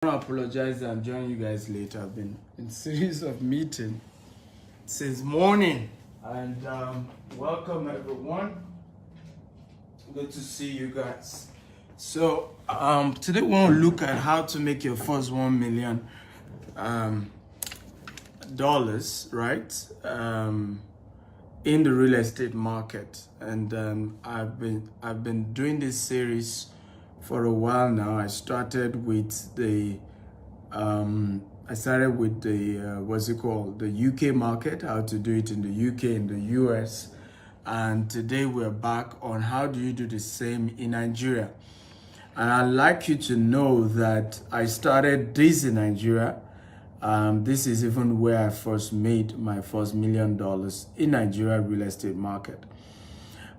I want to apologize that I'm joining you guys late. I've been in a series of meetings since morning. And welcome everyone. Good to see you guys. So today we want to look at how to make your first $1 million dollars, right? In the real estate market. And I've been doing this series for a while now. I started with the what's it called, the UK market, how to do it in the UK, in the US, and today we're back on how do you do the same in Nigeria. And I'd like you to know that I started this in Nigeria. This is even where I first made my first $1 million in Nigeria real estate market.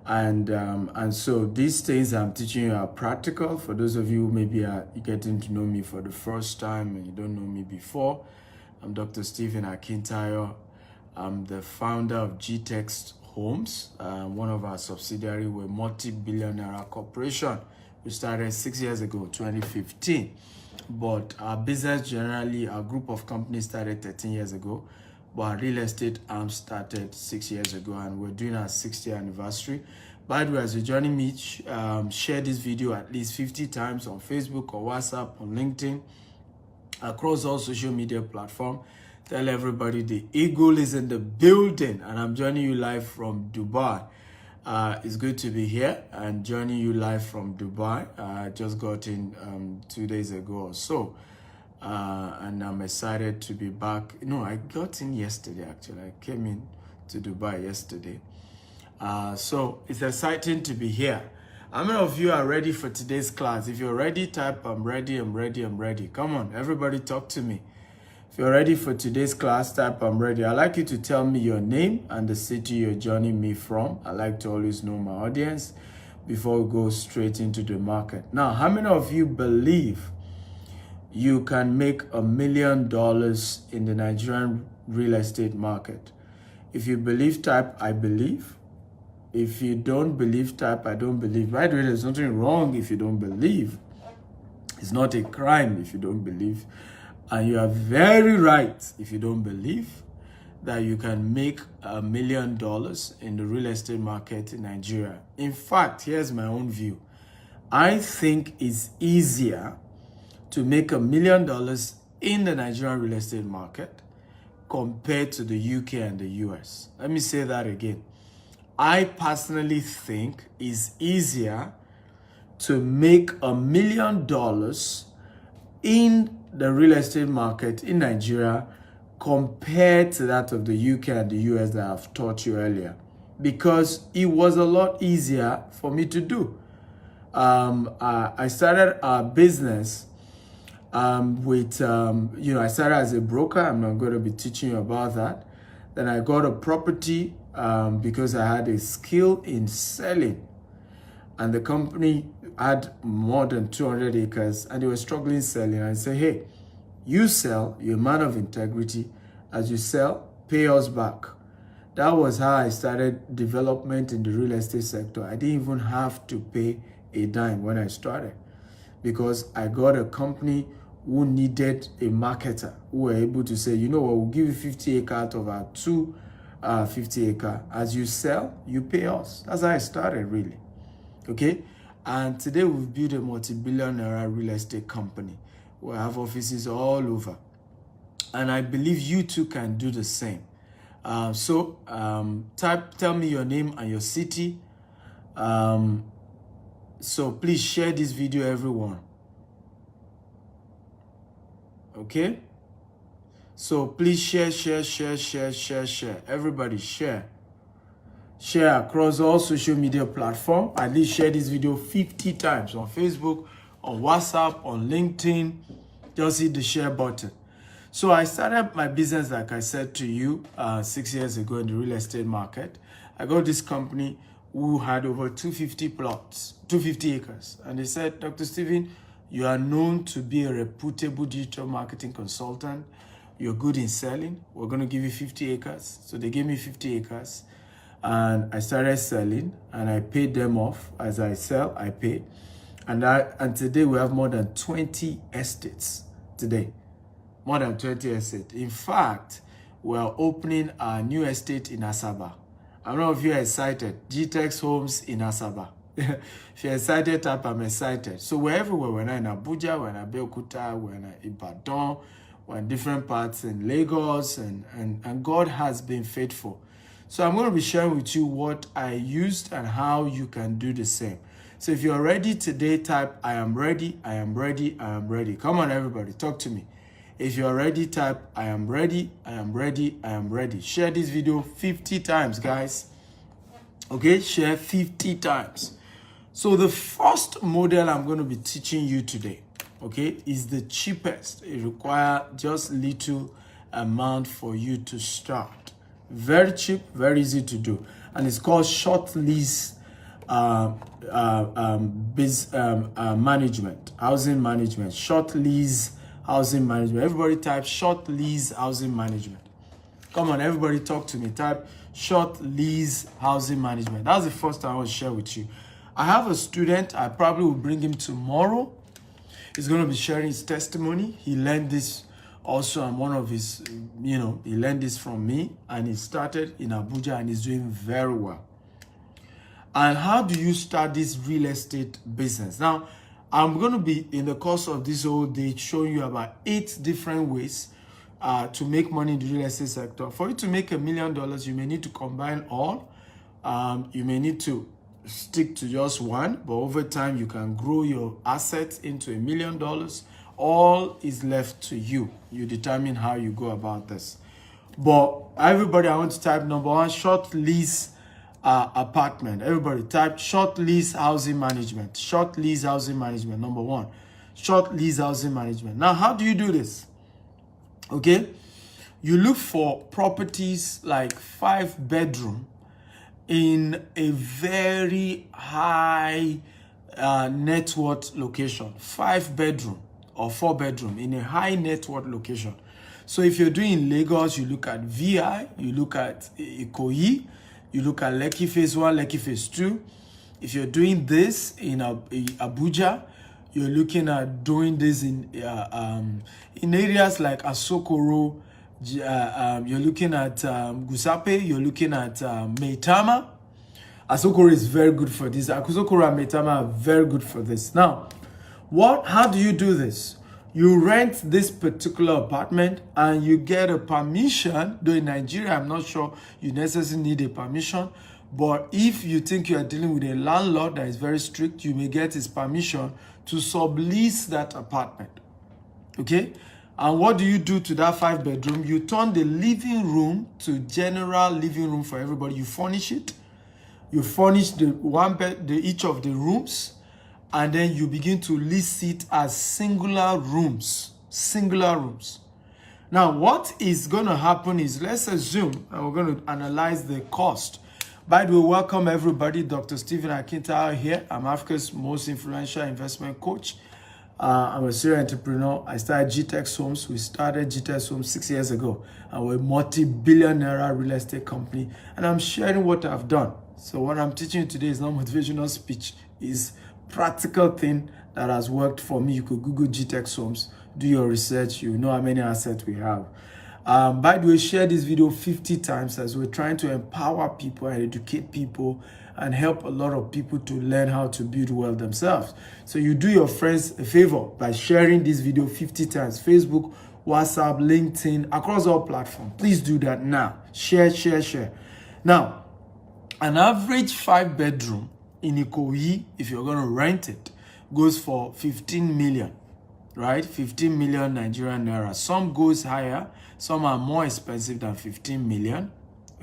And so these things I'm teaching you are practical. For those of you who maybe are getting to know me for the first time and you don't know me before, I'm Dr. Stephen Akintayo. I'm the founder of GTEX Homes, one of our subsidiaries. We're a multi-billionaire corporation. We started 6 years ago, 2015. But our business generally, our group of companies started 13 years ago. But our real estate arm started 6 years ago, and we're doing our 60th anniversary. By the way, as you're joining me, share this video at least 50 times on Facebook or WhatsApp, on LinkedIn, across all social media platforms. Tell everybody the Eagle is in the building, and I'm joining you live from Dubai. It's good to be here and joining you live from Dubai. I just got in 2 days ago or so. And I'm excited to be back. No, I got in yesterday, actually. I came in to Dubai yesterday. So it's exciting to be here. How many of you are ready for today's class? If you're ready, type, I'm ready, I'm ready, I'm ready. Come on, everybody talk to me. If you're ready for today's class, type, I'm ready. I'd like you to tell me your name and the city you're joining me from. I like to always know my audience before we go straight into the market. Now, how many of you believe you can make $1 million in the Nigerian real estate market? If you believe, type, I believe. If you don't believe, type, I don't believe. By the way, there's nothing wrong if you don't believe. It's not a crime if you don't believe. And you are very right if you don't believe that you can make $1 million in the real estate market in Nigeria. In fact, here's my own view. I think it's easier to make $1 million in the Nigerian real estate market compared to the UK and the US. Let me say that again. I personally think it's easier to make $1 million in the real estate market in Nigeria compared to that of the UK and the US that I've taught you earlier, because it was a lot easier for me to do. I started a business I started as a broker. I'm not going to be teaching you about that. Then I got a property because I had a skill in selling. And the company had more than 200 acres and they were struggling selling. I said, hey, you sell, you're a man of integrity. As you sell, pay us back. That was how I started development in the real estate sector. I didn't even have to pay a dime when I started, because I got a company who needed a marketer who were able to say, you know what, we'll give you 50 acres out of our 250 acres. As you sell, you pay us. That's how I started, really. Okay? And today we've built a multi-billionaire real estate company. We have offices all over. And I believe you too can do the same. Tell me your name and your city. So please share this video, everyone. Okay? So please share. Everybody share. Share across all social media platforms. At least share this video 50 times on Facebook, on WhatsApp, on LinkedIn. Just hit the share button. So I started my business, like I said to you, 6 years ago in the real estate market. I got this company who had over 250 acres. And they said, Dr. Stephen, you are known to be a reputable digital marketing consultant. You're good in selling. We're going to give you 50 acres. So they gave me 50 acres. And I started selling, and I paid them off. As I sell, I pay. And today we have more than 20 estates today. More than 20 estates. In fact, we're opening a new estate in Asaba. I don't know if you're excited. GTEX Homes in Asaba. If you're excited, type I'm excited. So we're everywhere. We're in Abuja, we're in Abeokuta, we're in Ibadan, we're in different parts in Lagos, and God has been faithful. So I'm going to be sharing with you what I used and how you can do the same. So if you're ready today, type I am ready, I am ready, I am ready. Come on, everybody, talk to me. If you're ready, type I am ready, I am ready, I am ready. Share this video 50 times, guys. Okay, share 50 times. So the first model I'm going to be teaching you today, okay, is the cheapest. It requires just little amount for you to start. Very cheap, very easy to do. And it's called short lease management, housing management, short lease housing management. Everybody type short lease housing management. Come on, everybody talk to me. Type short lease housing management. That's the first I want to share with you. I have a student. I probably will bring him tomorrow. He's going to be sharing his testimony. He learned this also on one of his, he learned this from me, and he started in Abuja and he's doing very well. And how do you start this real estate business? Now, I'm going to be, in the course of this whole day, showing you about 8 different ways to make money in the real estate sector. For you to make $1 million, you may need to combine all. You may need to stick to just one, but over time, you can grow your assets into $1 million. All is left to you. You determine how you go about this. But everybody, I want to type number 1, short lease apartment. Everybody type short lease housing management. Short lease housing management, number 1. Short lease housing management. Now, how do you do this? Okay, you look for properties like 5-bedroom in a very high net worth location. 5-bedroom or 4-bedroom in a high net worth location. So if you're doing Lagos, you look at VI, you look at Ikoyi, you look at Lekki Phase 1, Lekki Phase 2. If you're doing this in Abuja, you're looking at doing this in areas like Asokoro. You're looking at Gusape. You're looking at Maitama. Asokoro is very good for this. Asokoro and Maitama are very good for this. Now, how do you do this? You rent this particular apartment and you get a permission. Though in Nigeria, I'm not sure you necessarily need a permission. But if you think you are dealing with a landlord that is very strict, you may get his permission to sublease that apartment. Okay? And what do you do to that 5-bedroom? You turn the living room to general living room for everybody. You furnish it. You furnish each of the rooms. And then you begin to list it as singular rooms. Singular rooms. Now, what is going to happen is, let's assume, and we're going to analyze the cost. By the way, welcome everybody. Dr. Stephen Akintayo here. I'm Africa's most influential investment coach. I'm a serial entrepreneur. I started GTEX Homes. We started GTEX Homes 6 years ago. And we're a multi-billion-naira real estate company. And I'm sharing what I've done. So what I'm teaching you today is not motivational speech. It's practical thing that has worked for me. You could Google GTEX Homes, do your research. You know how many assets we have. By the way, share this video 50 times as we're trying to empower people and educate people and help a lot of people to learn how to build wealth themselves. So you do your friends a favor by sharing this video 50 times. Facebook, WhatsApp, LinkedIn, across all platforms. Please do that now. Share, share, share. Now, an average 5-bedroom in Ikoyi, if you're going to rent it, goes for 15 million, right? 15 million Nigerian naira. Some goes higher. Some are more expensive than 15 million,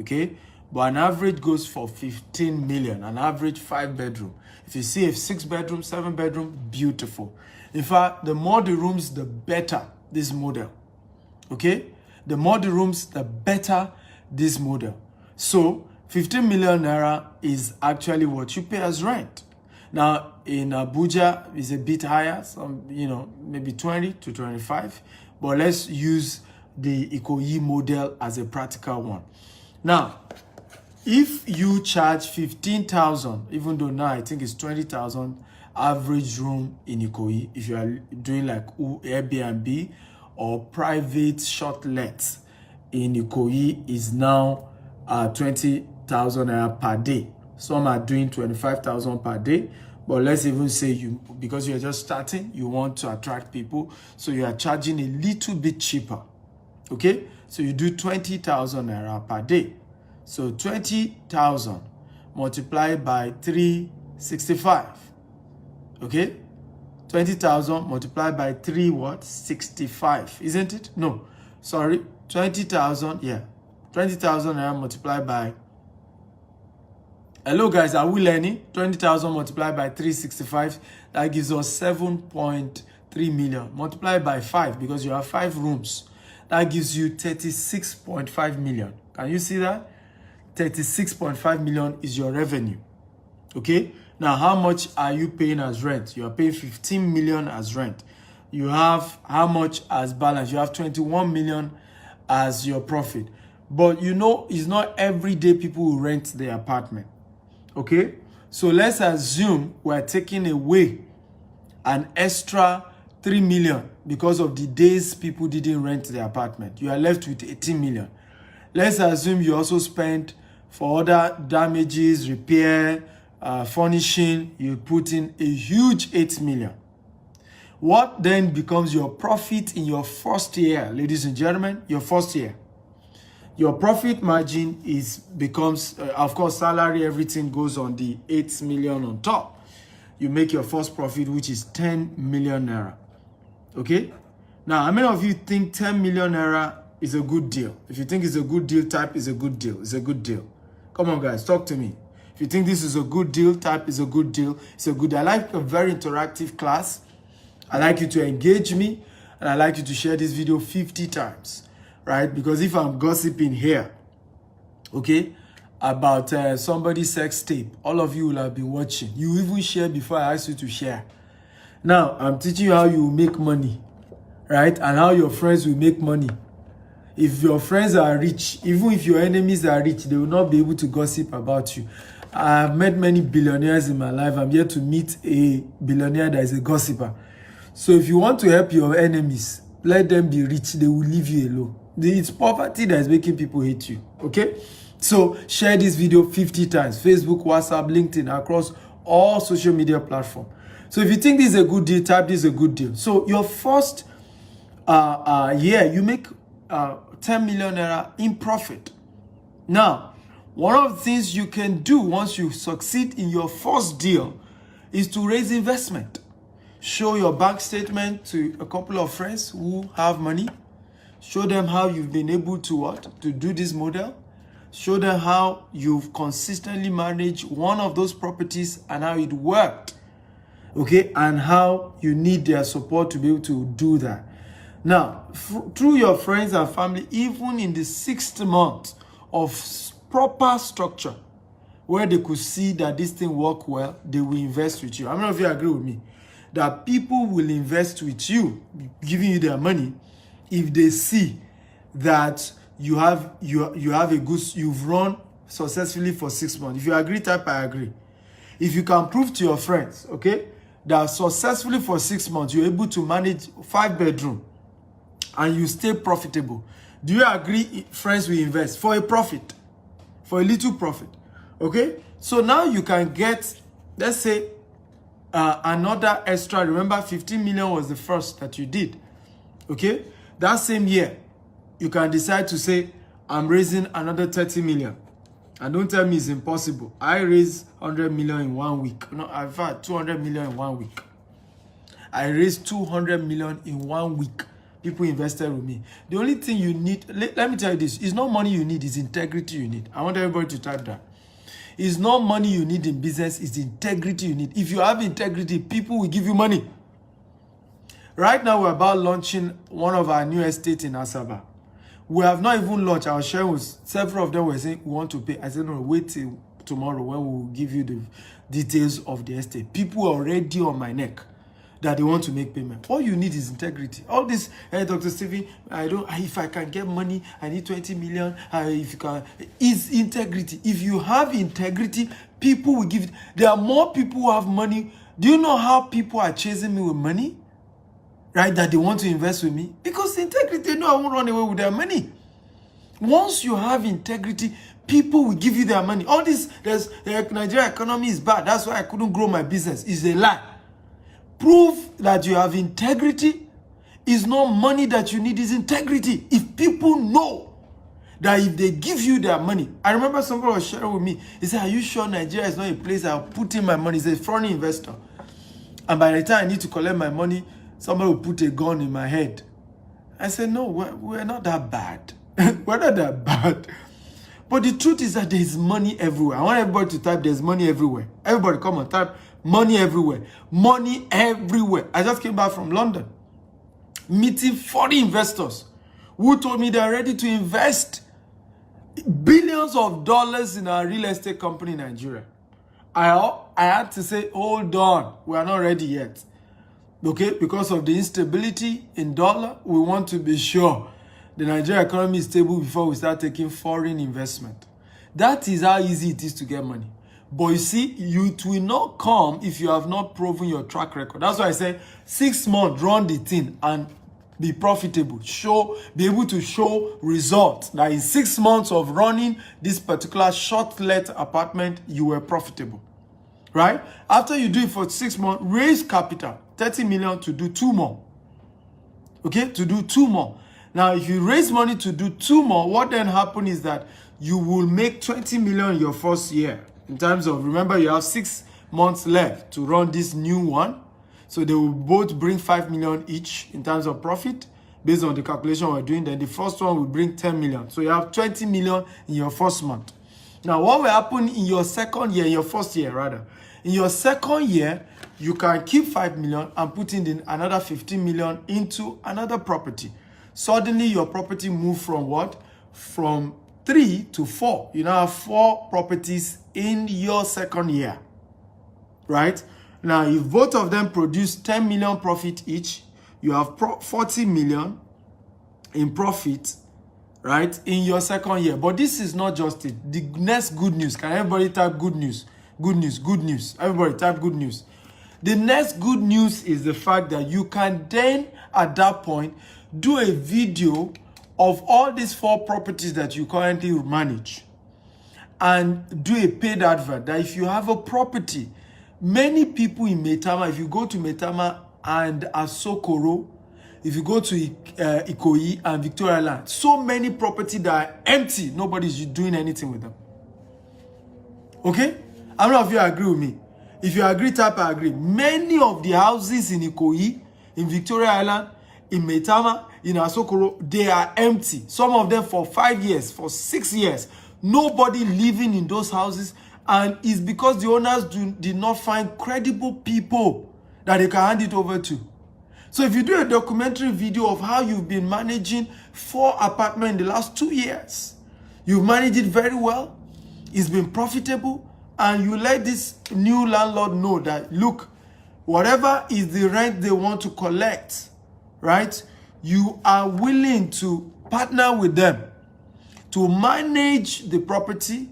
okay? But an average goes for 15 million, an average 5-bedroom. If you see a 6-bedroom, 7-bedroom, beautiful. In fact, the more the rooms, the better this model, okay? The more the rooms, the better this model. So 15 million naira is actually what you pay as rent. Now, in Abuja, it's a bit higher, some, maybe 20 to 25. But let's use the Ikoyi model as a practical one. Now, if you charge 15,000, even though now I think it's 20,000 average room in Ikoyi, if you are doing like Airbnb or private short let in Ikoyi is now 20,000 naira per day. Some are doing 25,000 per day. But let's even say because you're just starting, you want to attract people, so you are charging a little bit cheaper. Okay? So you do 20,000 naira per day. So 20,000 multiplied by 365. Okay? 20,000 multiplied by 365, isn't it? No, sorry, 20,000, yeah. 20,000 naira multiplied by, hello guys, are we learning? 20,000 multiplied by 365, that gives us 7.3 million. Multiplied by 5, because you have 5 rooms, that gives you 36.5 million. Can you see that? 36.5 million is your revenue. Okay? Now, how much are you paying as rent? You are paying 15 million as rent. You have how much as balance? You have 21 million as your profit. But you know, it's not every day people will rent their apartment. Okay? So let's assume we're taking away an extra 3 million because of the days people didn't rent their apartment. You are left with 18 million. Let's assume you also spent for other damages, repair, furnishing, you put in a huge 8 million. What then becomes your profit in your first year, ladies and gentlemen? Your first year. Your profit margin becomes, of course, salary, everything goes on the 8 million on top. You make your first profit, which is 10 million naira. Okay? Now, how many of you think 10 million naira is a good deal? If you think it's a good deal, type is a good deal. It's a good deal. Come on, guys, talk to me. If you think this is a good deal, type is a good deal. It's a good deal. I like a very interactive class. I like you to engage me, and I like you to share this video 50 times, right? Because if I'm gossiping here, okay, about somebody's sex tape, all of you will have been watching. You even share before I ask you to share. Now, I'm teaching you how you make money, right? And how your friends will make money. If your friends are rich, even if your enemies are rich, they will not be able to gossip about you. I've met many billionaires in my life. I'm yet to meet a billionaire that is a gossiper. So if you want to help your enemies, let them be rich. They will leave you alone. It's poverty that is making people hate you. Okay? So share this video 50 times. Facebook, WhatsApp, LinkedIn, across all social media platforms. So if you think this is a good deal, type this is a good deal. So your first year, you make 10 million naira in profit. Now, one of the things you can do once you succeed in your first deal is to raise investment. Show your bank statement to a couple of friends who have money. Show them how you've been able to do this model. Show them how you've consistently managed one of those properties and how it worked. Okay, and how you need their support to be able to do that. Now, through your friends and family, even in the 6th month of proper structure, where they could see that this thing work well, they will invest with you. How many of you agree with me that people will invest with you, giving you their money, if they see that you've run successfully for 6 months? If you agree, type I agree. If you can prove to your friends, okay, that successfully for 6 months you're able to manage 5 bedrooms and you stay profitable, do you agree friends will invest for a profit, for a little profit? Okay, so now you can get, let's say, another extra. Remember, 15 million was the first that you did. Okay, that same year you can decide to say, I'm raising another 30 million. And don't tell me it's impossible. I raised 100 million in 1 week. No, I've had 200 million in 1 week. I raised 200 million in 1 week. People invested with me. The only thing you need, let me tell you this, it's not money you need, it's integrity you need. I want everybody to type that. It's not money you need in business, it's integrity you need. If you have integrity, people will give you money. Right now, we're about launching one of our new estates in Asaba. We have not even launched. I was sharing with several of them, were saying we want to pay. I said, no, wait till tomorrow when we will give you the details of the estate. People are already on my neck that they want to make payment. All you need is integrity. All this, hey, Dr. Stephen, if I can get money, I need 20 million. If you can, is integrity. If you have integrity, people will give it. There are more people who have money. Do you know how people are chasing me with money? right, that they want to invest with me? Because integrity, no, I won't run away with their money. Once you have integrity, people will give you their money. All this, the Nigerian economy is bad, that's why I couldn't grow my business, is a lie. Proof that you have integrity is not money that you need, is integrity. If people know that if they give you their money, I remember somebody was sharing with me, he said, are you sure Nigeria is not a place I'll put in my money? He's a foreign investor. And by the time I need to collect my money, somebody will put a gun in my head. I said, no, we're not that bad. We're not that bad. But the truth is that there's money everywhere. I want everybody to type, there's money everywhere. Everybody come on, type, money everywhere. Money everywhere. I just came back from London, meeting foreign investors who told me they're ready to invest billions of dollars in our real estate company in Nigeria. I had to say, hold on, we are not ready yet. Okay, because of the instability in dollar, we want to be sure the Nigerian economy is stable before we start taking foreign investment. That is how easy it is to get money. But you see, it will not come if you have not proven your track record. That's why I said 6 months, run the thing and be profitable. Be able to show results that in 6 months of running this particular short-let apartment, you were profitable. Right? After you do it for 6 months, raise capital, 30 million to do 2 more. Okay? To do 2 more. Now, if you raise money to do 2 more, what then happens is that you will make 20 million your first year. In terms of, remember, you have 6 months left to run this new one. So they will both bring 5 million each in terms of profit based on the calculation we're doing. Then the first one will bring 10 million. So you have 20 million in your first month. Now, what will happen in your second year, your first year rather? In your second year, you can keep 5 million and put in another 15 million into another property. Suddenly, your property move from what? From 3 to 4. You now have 4 properties in your second year, right? Now, if both of them produce 10 million profit each, you have 40 million in profit, right, in your second year. But this is not just it. The next good news, can everybody type good news? Good news, good news. Everybody type good news. The next good news is the fact that you can then, at that point, do a video of all these 4 properties that you currently manage and do a paid advert. That if you have a property, many people in Maitama, if you go to Maitama and Asokoro, if you go to Ikoyi and Victoria Island, so many properties that are empty, nobody's doing anything with them. Okay? How many of you agree with me? If you agree, type I agree. Many of the houses in Ikoyi, in Victoria Island, in Maitama, in Asokoro, they are empty. Some of them for 5 years, for 6 years. Nobody living in those houses. And it's because the owners did not find credible people that they can hand it over to. So if you do a documentary video of how you've been managing 4 apartments in the last 2 years, you've managed it very well, it's been profitable, and you let this new landlord know that, look, whatever is the rent they want to collect, right, you are willing to partner with them to manage the property,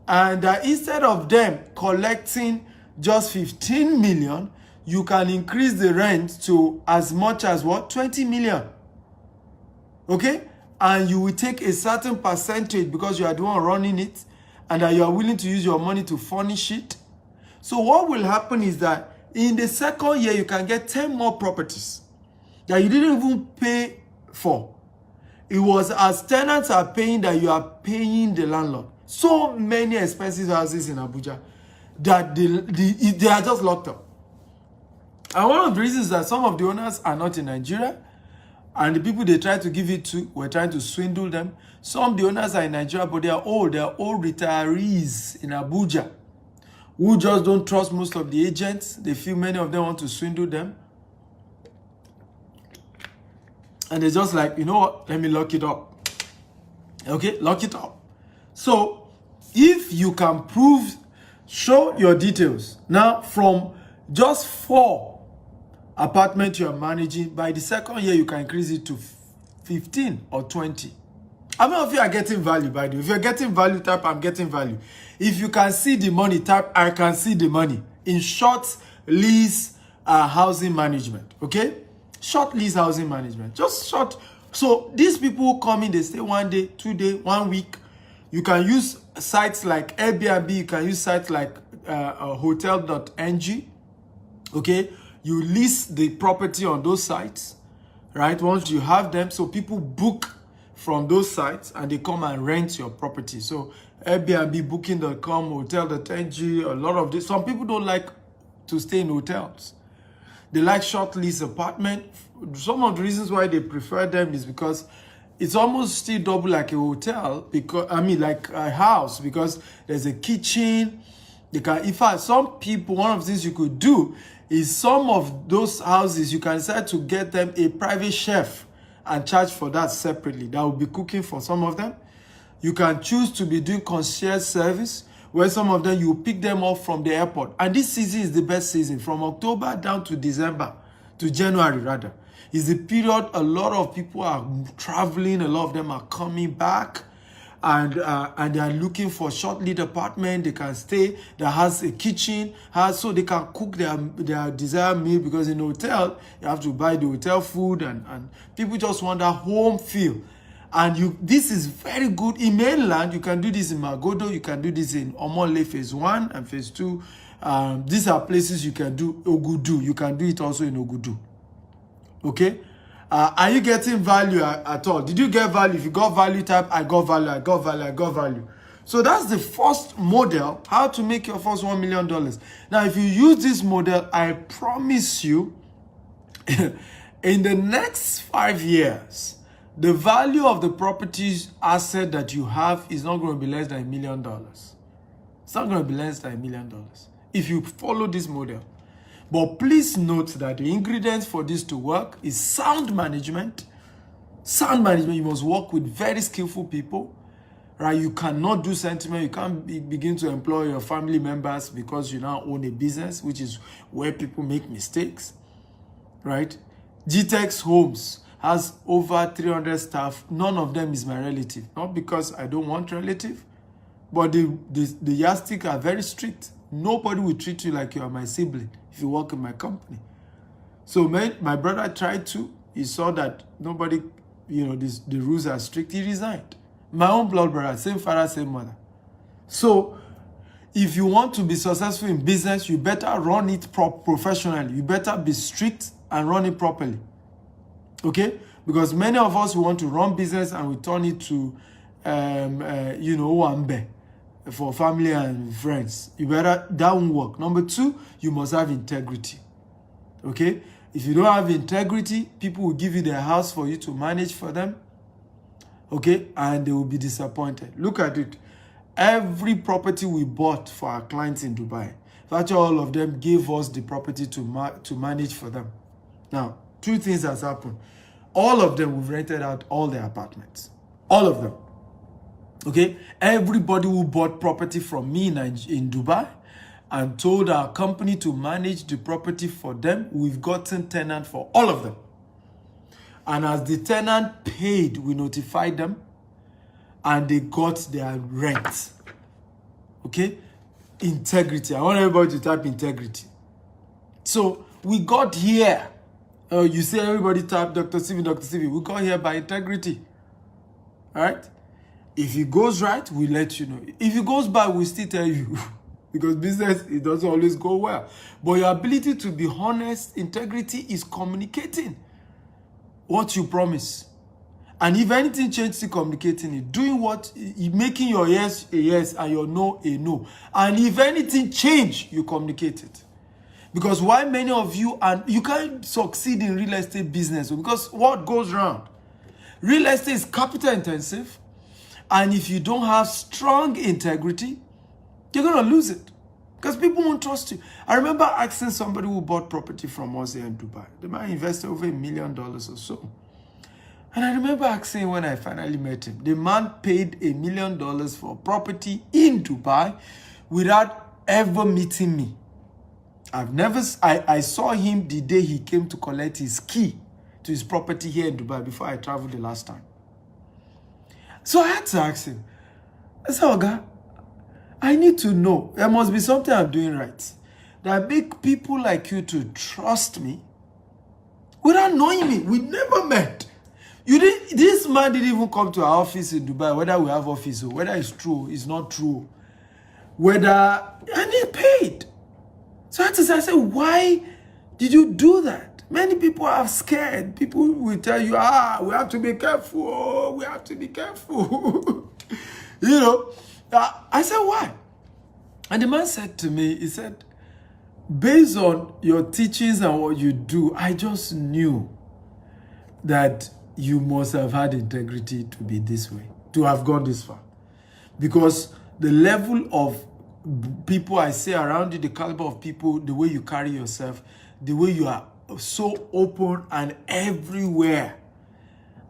and instead of them collecting just 15 million, you can increase the rent to as much as what? 20 million. Okay? And you will take a certain percentage because you are the one running it, and that you are willing to use your money to furnish it. So what will happen is that in the second year, you can get 10 more properties that you didn't even pay for. It was as tenants are paying that you are paying the landlord. So many expensive houses in Abuja that they are just locked up. And one of the reasons that some of the owners are not in Nigeria, and the people they try to give it to were trying to swindle them. Some of the owners are in Nigeria, but they are old retirees in Abuja who just don't trust most of the agents. They feel many of them want to swindle them. And they're just like, you know what, let me lock it up. Okay, lock it up. So if you can prove, show your details. Now from just 4 apartments you are managing, by the second year you can increase it to 15 or 20. How many of you are getting value, by the way? If you're getting value, type I'm getting value. If you can see the money, type I can see the money. In short, lease housing management. Okay? Short lease housing management. Just short. So these people who come in, they stay 1 day, 2 days, 1 week. You can use sites like Airbnb. You can use sites like hotel.ng. Okay, you lease the property on those sites, right? Once you have them, so people book from those sites and they come and rent your property. So Airbnb, booking.com, hotel.ng, a lot of this. Some people don't like to stay in hotels. They like short lease apartment. Some of the reasons why they prefer them is because it's almost still double like a hotel, because like a house, because there's a kitchen. They can, in fact, some people, one of the things you could do is some of those houses, you can decide to get them a private chef and charge for that separately. That will be cooking for some of them. You can choose to be doing concierge service, where some of them, you pick them up from the airport. And this season is the best season, from October down to December, to January rather. Is the period a lot of people are traveling, a lot of them are coming back, and they are looking for short lead apartment they can stay, that has a kitchen, so they can cook their desired meal, because in a hotel, you have to buy the hotel food, and people just want that home feel. And this is very good in mainland. You can do this in Magodo, you can do this in Omole phase 1 and phase 2. These are places you can do. Ogudu, you can do it also in Ogudu. Okay? Are you getting value at all? Did you get value? If you got value, type I got value, I got value, I got value. So that's the first model, how to make your first $1 million. Now, if you use this model, I promise you, in the next 5 years, the value of the properties asset that you have is not going to be less than $1 million. It's not going to be less than $1 million if you follow this model. But please note that the ingredients for this to work is sound management. Sound management, you must work with very skillful people, right? You cannot do sentiment. You can't begin to employ your family members because you now own a business, which is where people make mistakes, right? GTEX Homes has over 300 staff. None of them is my relative. Not because I don't want relative, but the yardstick are very strict. Nobody will treat you like you are my sibling if you work in my company. So my brother tried to. He saw that nobody, the rules are strict. He resigned. My own blood brother, same father, same mother. So if you want to be successful in business, you better run it professionally. You better be strict and run it properly. Okay? Because many of us who want to run business and we turn it to, Owambe for family and friends. That won't work. Number 2, you must have integrity. Okay? If you don't have integrity, people will give you their house for you to manage for them. Okay? And they will be disappointed. Look at it. Every property we bought for our clients in Dubai, virtually all of them gave us the property to manage for them. Now, 2 things has happened. All of them, we've rented out all their apartments. All of them. Okay? Everybody who bought property from me in Dubai and told our company to manage the property for them, we've gotten tenant for all of them. And as the tenant paid, we notified them and they got their rent. Okay? Integrity. I want everybody to type integrity. So we got here. You say everybody type Dr. Stevie, Dr. Stevie. We got here by integrity. All right? If it goes right, we let you know. If it goes bad, we still tell you. Because business, it doesn't always go well. But your ability to be honest, integrity is communicating what you promise. And if anything changes, still communicating it. Doing what, making your yes a yes and your no a no. And if anything change, you communicate it. Because why many of you, and you can't succeed in real estate business, because what goes around? Real estate is capital intensive. And if you don't have strong integrity, you're going to lose it. Because people won't trust you. I remember asking somebody who bought property from us here in Dubai. The man invested over $1 million or so. And I remember asking when I finally met him, the man paid $1 million for property in Dubai without ever meeting me. I saw him the day he came to collect his key to his property here in Dubai before I traveled the last time. So I had to ask him, I said, Oga, I need to know. There must be something I'm doing right that make people like you to trust me without knowing me. We never met. This man didn't even come to our office in Dubai, whether we have office or whether it's true, it's not true. And he paid. So I said, why did you do that? Many people are scared. People will tell you, we have to be careful. Oh, we have to be careful. You know, I said, why? And the man said to me, he said, based on your teachings and what you do, I just knew that you must have had integrity to be this way, to have gone this far. Because the level of people I see around you, the caliber of people, the way you carry yourself, the way you are so open and everywhere,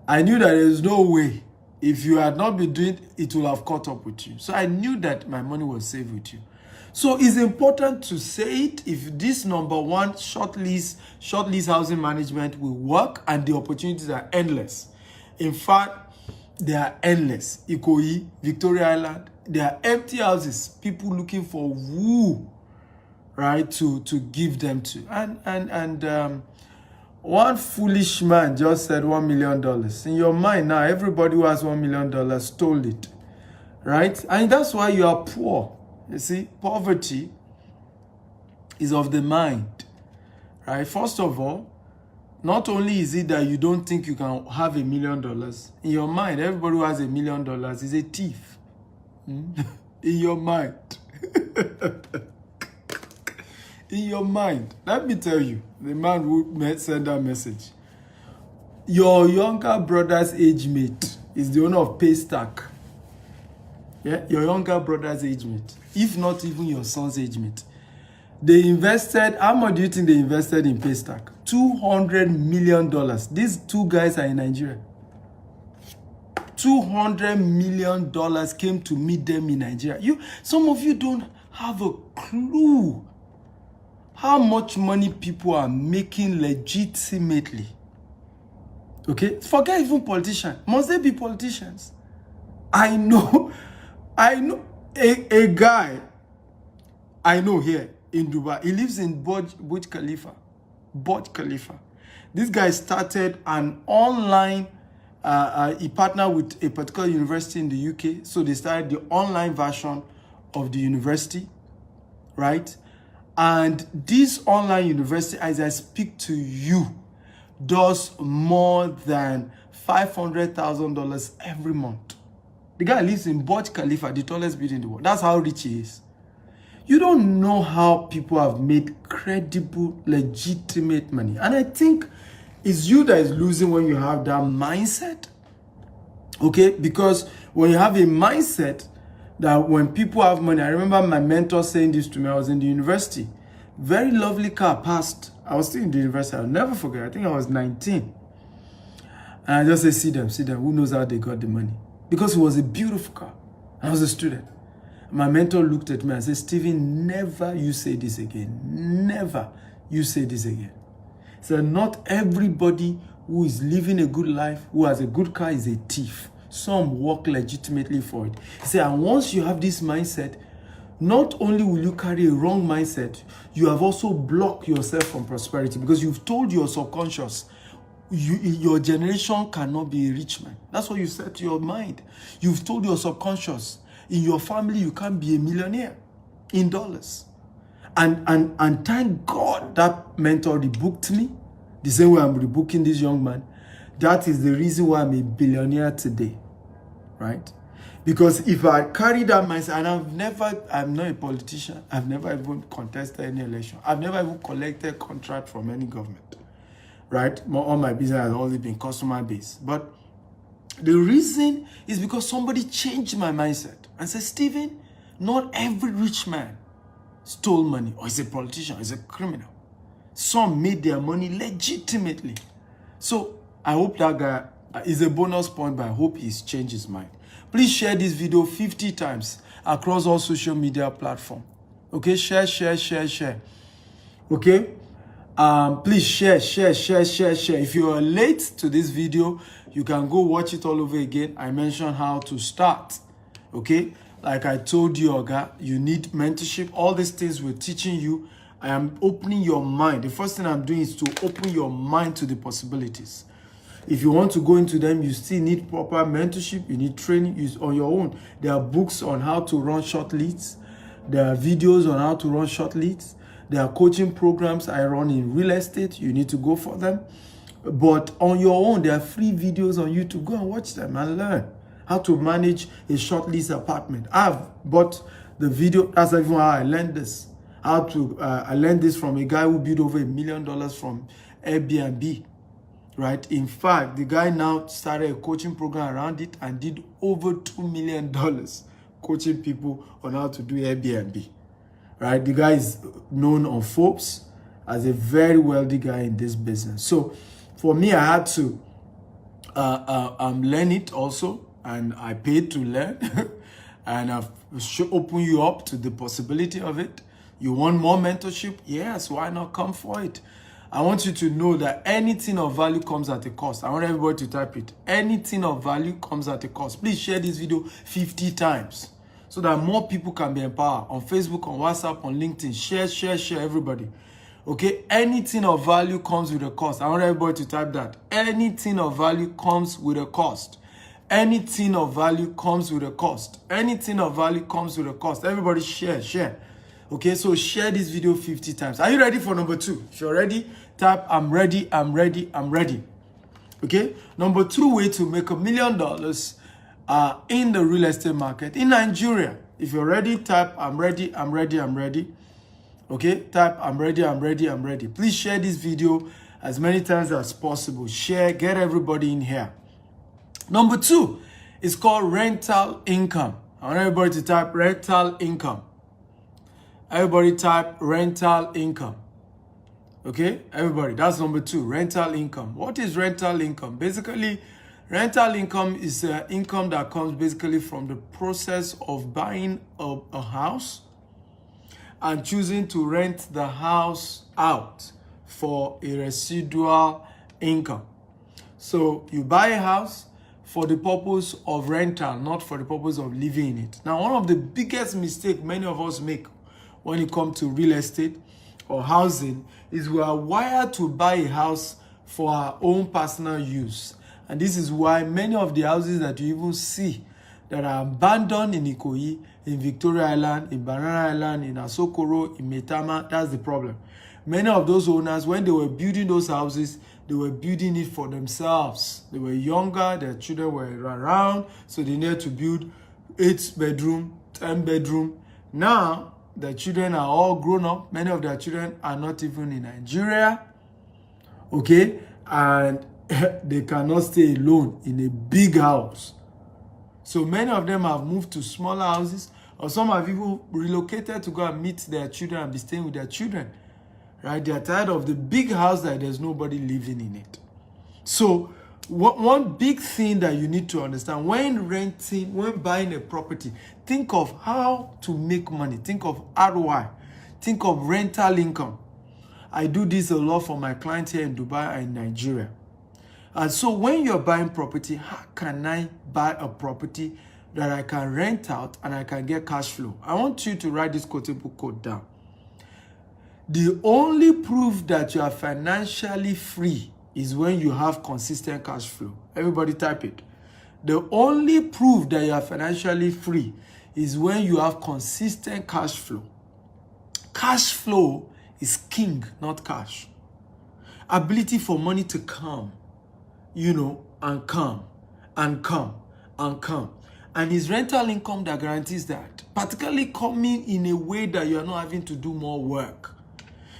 I knew that there's no way. If you had not been doing it, it will have caught up with you. So I knew that my money was safe with you. So it's important to say it. If this number one, short lease housing management will work, and the opportunities are endless. In fact, they are endless. Ikoyi, Victoria Island, there are empty houses, people looking for who, right, to give them to. And one foolish man just said $1 million. In your mind now, everybody who has $1 million stole it, right? And that's why you are poor. You see, poverty is of the mind, right? First of all, not only is it that you don't think you can have $1 million, in your mind, everybody who has $1 million is a thief. In your mind. In your mind. Let me tell you, the man who sent that message. Your younger brother's age mate is the owner of Paystack. Yeah, your younger brother's age mate, if not even your son's age mate. They invested, how much do you think they invested in Paystack? $200 million. These two guys are in Nigeria. $200 million came to meet them in Nigeria. Some of you don't have a clue how much money people are making legitimately. Okay? Forget even politicians. Must they be politicians? I know a guy I know here in Dubai. He lives in Burj Khalifa. Burj Khalifa. This guy started an online, he partnered with a particular university in the UK. So they started the online version of the university, right? And this online university, as I speak to you, does more than $500,000 every month. The guy lives in Burj Khalifa, the tallest building in the world. That's how rich he is. You don't know how people have made credible, legitimate money. And I think it's you that is losing when you have that mindset. Okay? Because when you have a mindset that when people have money, I remember my mentor saying this to me. I was in the university. Very lovely car passed. I was still in the university. I'll never forget. I think I was 19. And I just said, see them. Who knows how they got the money? Because it was a beautiful car. I was a student. My mentor looked at me and said, Stephen, never you say this again. Never you say this again. He said, not everybody who is living a good life, who has a good car, is a thief. Some work legitimately for it. He said, and once you have this mindset, not only will you carry a wrong mindset, you have also blocked yourself from prosperity, because you've told your subconscious, your generation cannot be a rich man. That's what you said to your mind. You've told your subconscious, in your family, you can't be a millionaire in dollars. And thank God that mentor rebooked me, the same way I'm rebooking this young man. That is the reason why I'm a billionaire today, right? Because if I carry that mindset, and I'm not a politician, I've never even contested any election. I've never even collected contract from any government, right? All my business has always been customer based. But the reason is because somebody changed my mindset and said, Stephen, not every rich man stole money or is a politician, or is a criminal. Some made their money legitimately. So I hope that guy is a bonus point, but I hope he's changed his mind. Please share this video 50 times across all social media platforms. Okay, share. Okay, please share. If you are late to this video, you can go watch it all over again. I mentioned how to start. Okay, like I told you, Oga, you need mentorship. All these things we're teaching you I am opening your mind. The first thing I'm doing is to open your mind to the possibilities. If you want to go into them, you still need proper mentorship. You need training on your own. There are books on how to run short leads. There are videos on how to run short leads. There are coaching programs I run in real estate. You need to go for them. But on your own, there are free videos on YouTube. Go and watch them and learn how to manage a short lease apartment. I've bought the video. That's even how I learned this. I learned this from a guy who built over $1 million from Airbnb. Right? In fact, the guy now started a coaching program around it and did over $2 million coaching people on how to do Airbnb. Right? The guy is known on Forbes as a very wealthy guy in this business. So for me, I had to learn it also, and I paid to learn. And I've opened you up to the possibility of it. You want more mentorship? Yes, why not come for it? I want you to know that anything of value comes at a cost. I want everybody to type it. Anything of value comes at a cost. Please share this video 50 times so that more people can be empowered. On Facebook, on WhatsApp, on LinkedIn. Share, everybody. Okay? Anything of value comes with a cost. I want everybody to type that. Anything of value comes with a cost. Anything of value comes with a cost. Anything of value comes with a cost. Everybody share. Okay, so share this video 50 times. Are you ready for number 2? If you're ready, type I'm ready. Okay, number 2 way to make $1 million in the real estate market in Nigeria. If you're ready, type I'm ready. Okay, type I'm ready. Please share this video as many times as possible. Share, get everybody in here. Number 2 is called rental income. I want everybody to type rental income. Everybody type rental income. Okay, everybody, that's number 2, rental income. What is rental income? Basically, rental income is income that comes basically from the process of buying a house and choosing to rent the house out for a residual income. So you buy a house for the purpose of rental, not for the purpose of living in it. Now, one of the biggest mistakes many of us make when it comes to real estate or housing is we are wired to buy a house for our own personal use. And this is why many of the houses that you even see that are abandoned in Ikoyi, in Victoria Island, in Banana Island, in Asokoro, in Metama, that's the problem. Many of those owners, when they were building those houses, they were building it for themselves. They were younger, their children were around, so they needed to build 8-bedroom, 10-bedroom. Now, the children are all grown up. Many of their children are not even in Nigeria. Okay? And they cannot stay alone in a big house. So many of them have moved to smaller houses, or some have even relocated to go and meet their children and be staying with their children. Right? They are tired of the big house that there's nobody living in it. So one big thing that you need to understand when buying a property, think of how to make money. Think of ROI. Think of rental income. I do this a lot for my clients here in Dubai and Nigeria. And so when you're buying property, how can I buy a property that I can rent out and I can get cash flow? I want you to write this quotable quote down. The only proof that you are financially free is when you have consistent cash flow. Everybody type it. The only proof that you are financially free is when you have consistent cash flow. Cash flow is king, not cash. Ability for money to come, and come, and come, and come. And it's rental income that guarantees that. Particularly coming in a way that you are not having to do more work.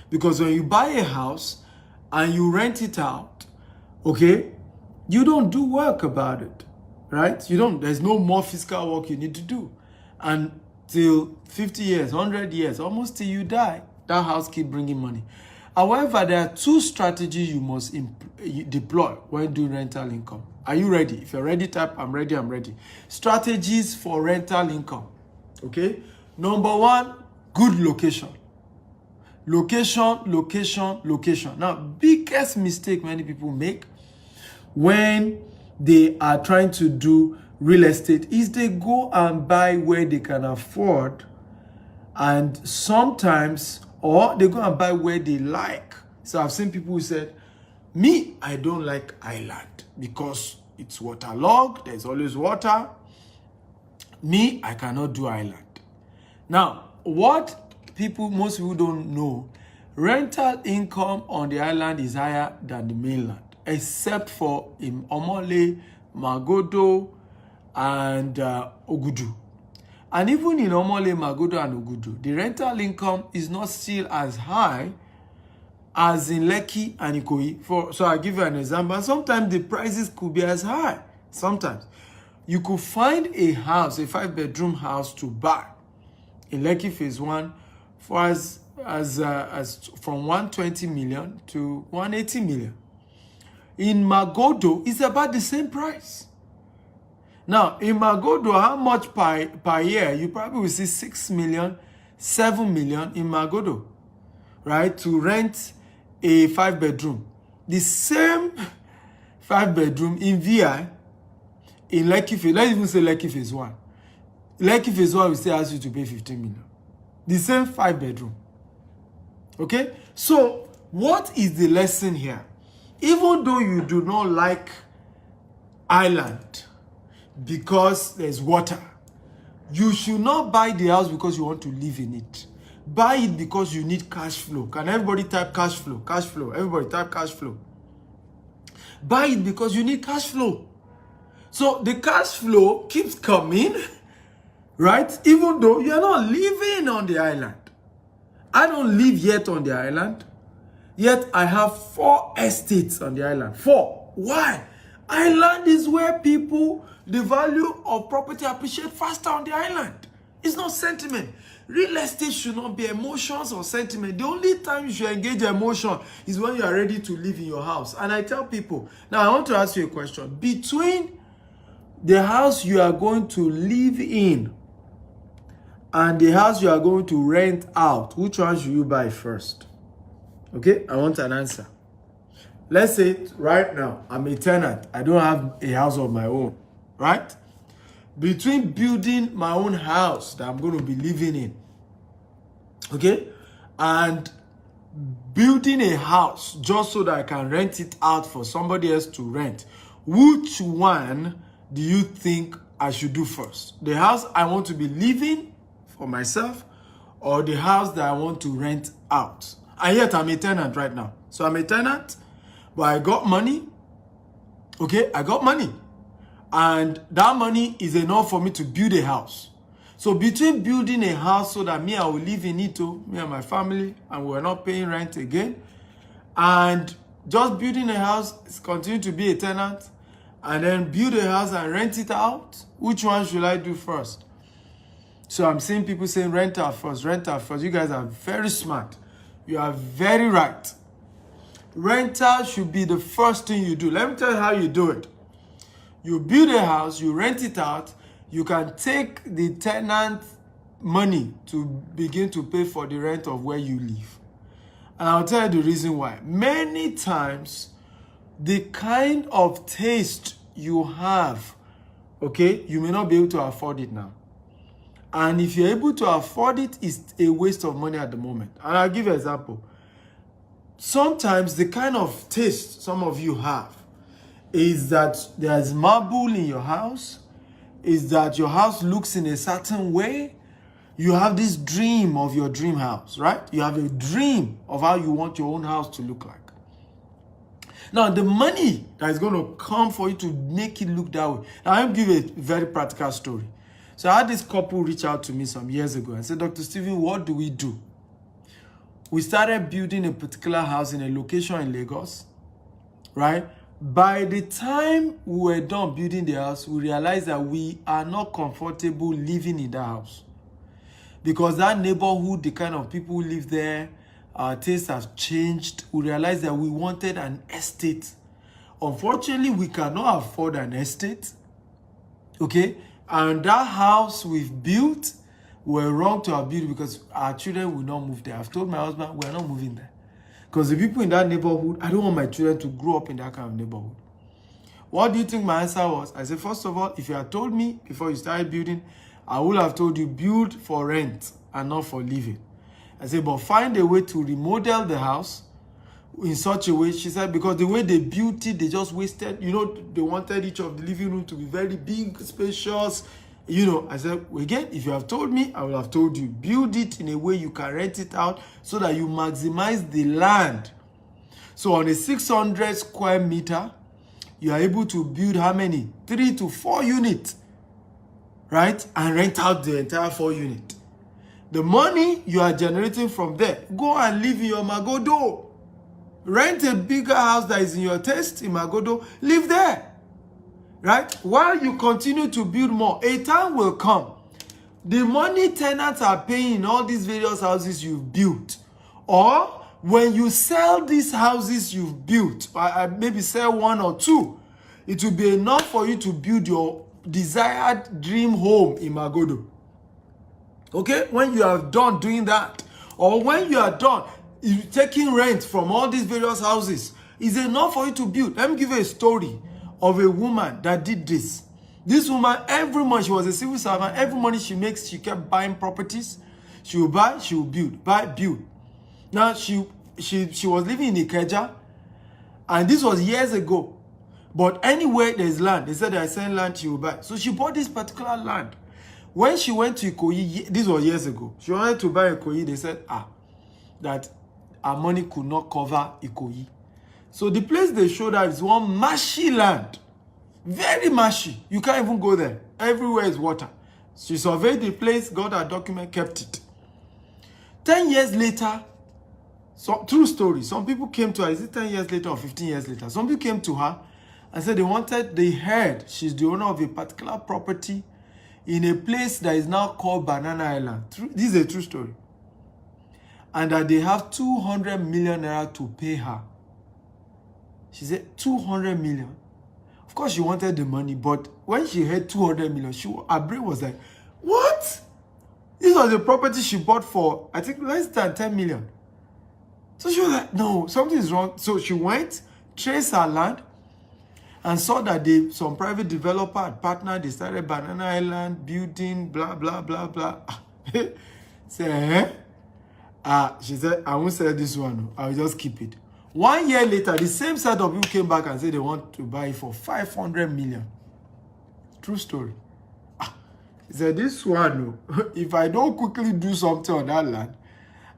Because when you buy a house and you rent it out, okay, you don't do work about it, right? There's no more fiscal work you need to do. And till 50 years, 100 years, almost till you die, that house keep bringing money. However, there are 2 strategies you must deploy when doing rental income. Are you ready? If you're ready, type I'm ready. Strategies for rental income. Okay? Number 1, good location. Location. Now, biggest mistake many people make when they are trying to do real estate is they go and buy where they can afford, and sometimes or they go and buy where they like. So I've seen people who said, me, I don't like island because it's waterlogged, there's always water. Me, I cannot do island. Now, what most people don't know, rental income on the island is higher than the mainland, except for in Omole, Magodo, and Ogudu. And even in Omole, Magodo, and Ogudu, the rental income is not still as high as in Lekki and Ikoyi. So I'll give you an example. Sometimes the prices could be as high. Sometimes you could find a house, a 5-bedroom house to buy in Lekki Phase 1 for as from 120 million to 180 million. In Magodo, it's about the same price. Now, in Magodo, how much per year? You probably will see 6 million, 7 million in Magodo, right? To rent a 5-bedroom. The same 5-bedroom in VI, in Lekki Phase, let's even say Lekki Phase 1. Lekki Phase 1 will still ask you to pay 15 million. The same 5-bedroom. Okay? So, what is the lesson here? Even though you do not like island because there's water, you should not buy the house because you want to live in it. Buy it because you need cash flow. Can everybody type cash flow? Cash flow. Everybody type cash flow. Buy it because you need cash flow. So the cash flow keeps coming, right? Even though you're not living on the island. I don't live yet on the island. Yet I have 4 estates on the island. 4. Why? Island is where people, the value of property appreciate faster on the island. It's not sentiment. Real estate should not be emotions or sentiment. The only time you should engage emotion is when you are ready to live in your house. And I tell people, now I want to ask you a question. Between the house you are going to live in and the house you are going to rent out, which one should you buy first? Okay, I want an answer. Let's say right now, I'm a tenant. I don't have a house of my own, right? Between building my own house that I'm going to be living in, okay, and building a house just so that I can rent it out for somebody else to rent, which one do you think I should do first? The house I want to be living for myself or the house that I want to rent out? And yet I'm a tenant right now. So I'm a tenant, but I got money. Okay, I got money. And that money is enough for me to build a house. So between building a house so that I will live in it, me and my family, and we're not paying rent again, and just building a house, continue to be a tenant, and then build a house and rent it out, which one should I do first? So I'm seeing people saying rent out first, rent out first. You guys are very smart. You are very right. Rental should be the first thing you do. Let me tell you how you do it. You build a house, you rent it out, you can take the tenant money to begin to pay for the rent of where you live. And I'll tell you the reason why. Many times, the kind of taste you have, okay, you may not be able to afford it now. And if you're able to afford it, it's a waste of money at the moment. And I'll give you an example. Sometimes the kind of taste some of you have is that there's marble in your house, is that your house looks in a certain way. You have this dream of your dream house, right? You have a dream of how you want your own house to look like. Now, the money that is going to come for you to make it look that way. Now, I'll give you a very practical story. So I had this couple reach out to me some years ago and said, Dr. Stephen, what do we do? We started building a particular house in a location in Lagos, right? By the time we were done building the house, we realized that we are not comfortable living in that house. Because that neighborhood, the kind of people who live there, our tastes have changed. We realized that we wanted an estate. Unfortunately, we cannot afford an estate. Okay? And that house we've built, we're wrong to have built because our children will not move there. I've told my husband, we're not moving there. Because the people in that neighborhood, I don't want my children to grow up in that kind of neighborhood. What do you think my answer was? I said, first of all, if you had told me before you started building, I would have told you build for rent and not for living. I said, but find a way to remodel the house in such a way. She said, because the way they built it, they just wasted, they wanted each of the living room to be very big, spacious. I said, again, if you have told me, I will have told you. Build it in a way you can rent it out so that you maximize the land. So on a 600 square meter, you are able to build how many? 3 to 4 units, right? And rent out the entire 4 units. The money you are generating from there, go and live in your Magodo. Rent a bigger house that is in your taste in Magodo. Live there, right? While you continue to build more, a time will come. The money tenants are paying in all these various houses you've built, or when you sell these houses you've built, maybe sell 1 or 2, it will be enough for you to build your desired dream home in Magodo. Okay? When you are done doing that, or when you are done taking rent from all these various houses, it's enough for you to build. Let me give you a story of a woman that did this. This woman, every month, she was a civil servant. Every money she makes, she kept buying properties. She will buy, she will build, buy, build. Now, she was living in Ikeja, and this was years ago. But anywhere there's land, they said they are selling land, she will buy. So she bought this particular land. When she went to Ikoyi, this was years ago, she wanted to buy Ikoyi, they said, that her money could not cover Ikoyi. So the place they showed her is one marshy land. Very marshy. You can't even go there. Everywhere is water. She surveyed the place, got her document, kept it. 10 years later, so true story, some people came to her, is it 10 years later or 15 years later? Some people came to her and said they heard she's the owner of a particular property in a place that is now called Banana Island. This is a true story. And that they have 200 million naira to pay her. She said 200 million. Of course, she wanted the money, but when she heard 200 million, her brain was like, what? This was a property she bought for, I think, less than 10 million. So she was like, no, something is wrong. So she went, traced her land, and saw that some private developer had partnered. They started Banana Island, building, blah, blah, blah, blah. Say, she said, I won't sell this one. I'll just keep it. 1 year later, the same set of people came back and said they want to buy it for 500 million. True story. He said, this one, if I don't quickly do something on that land,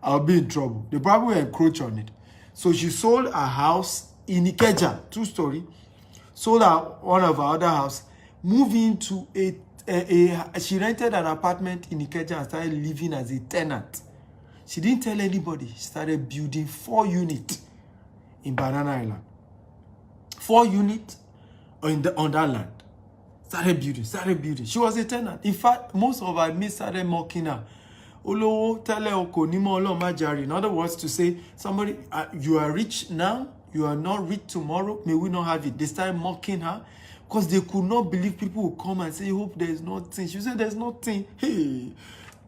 I'll be in trouble. They probably will encroach on it. So she sold a house in Ikeja. True story. Sold one of her other house, moved into she rented an apartment in Ikeja and started living as a tenant. She didn't tell anybody. She started building 4 units in Banana Island. 4 units on that land. Started building. She was a tenant. In fact, most of her mates started mocking her. In other words, to say, somebody, you are rich now, you are not rich tomorrow, may we not have it. They started mocking her because they could not believe people would come and say, hope there is nothing. She said, there's nothing. Hey,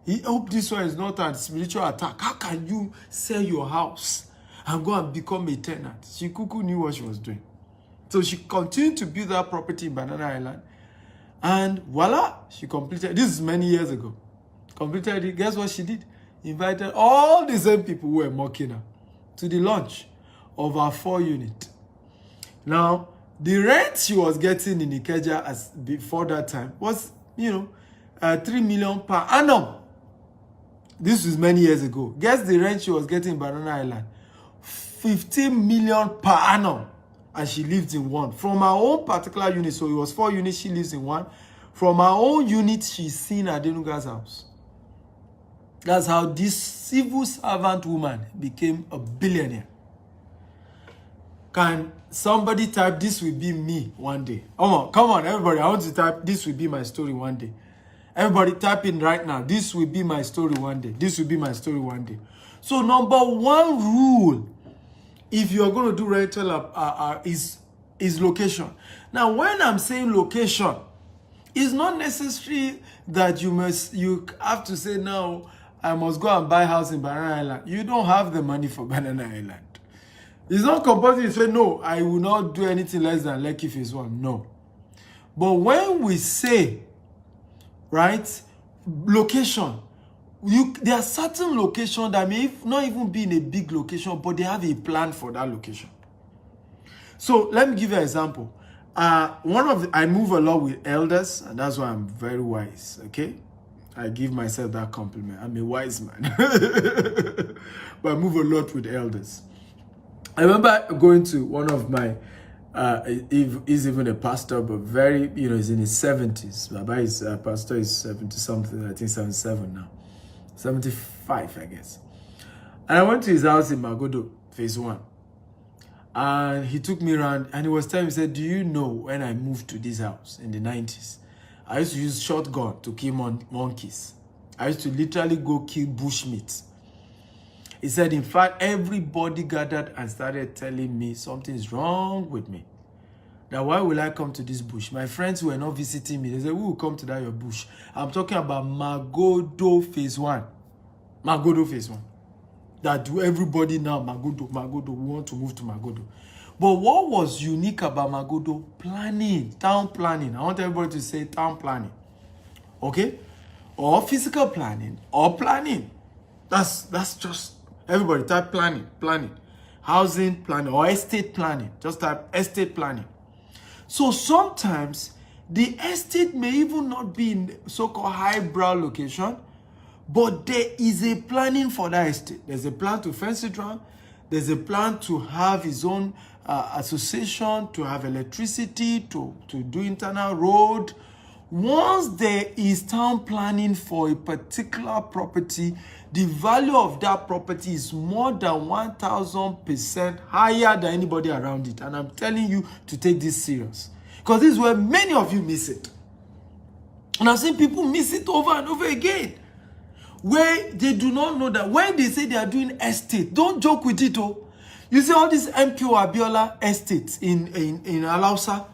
I hope this one is not a spiritual attack. How can you sell your house and go and become a tenant? She knew what she was doing. So she continued to build that property in Banana Island. And voila, she completed. This is many years ago. Completed it. Guess what she did? Invited all the same people who were mocking her to the launch of her 4 unit. Now, the rent she was getting in Ikeja before that time was, 3 million per annum. This was many years ago. Guess the rent she was getting in Banana Island? 15 million per annum. And she lived in one. From her own particular unit, so it was 4 units, she lives in one. From her own unit, she's seen Adenuga's house. That's how this civil servant woman became a billionaire. Can somebody type, this will be me one day? Come on, everybody. I want to type, this will be my story one day. Everybody type in right now. This will be my story one day. This will be my story one day. So number 1 rule, if you're going to do rental is location. Now, when I'm saying location, it's not necessary that you have to say, no, I must go and buy a house in Banana Island. You don't have the money for Banana Island. It's not compulsory to say, no, I will not do anything less than Lekki Phase 1. No. But when we say, right, location, there are certain locations that may not even be in a big location, but they have a plan for that location. So let me give you an example. I move a lot with elders, and that's why I'm very wise. Okay, I give myself that compliment. I'm a wise man, but I move a lot with elders. I remember going to one of my. He's even a pastor, but very, he's in his 70s. Baba is pastor is 70 something. I think 77 now, 75, I guess. And I went to his house in Magodo, phase 1. And he took me around and he was telling me, he said, do you know when I moved to this house in the 90s, I used to use shotgun to kill monkeys. I used to literally go kill bushmeat. He said, in fact, everybody gathered and started telling me something's wrong with me. That why will I come to this bush? My friends were not visiting me. They said, who will come to that your bush? I'm talking about Magodo phase 1. Magodo phase 1. That everybody now, Magodo, we want to move to Magodo. But what was unique about Magodo? Planning, town planning. I want everybody to say town planning. Okay? Or physical planning, or planning. That's just, everybody type planning. Housing planning, or estate planning. Just type estate planning. So sometimes, the estate may even not be in so-called highbrow location, but there is a planning for that estate. There's a plan to fence it around. There's a plan to have his own association, to have electricity, to do internal road. Once there is town planning for a particular property, the value of that property is more than 1,000% higher than anybody around it. And I'm telling you to take this serious. Because this is where many of you miss it. And I've seen people miss it over and over again. Where they do not know that when they say they are doing estate, don't joke with it. Oh. You see all these MQ Abiola estates in Alausa,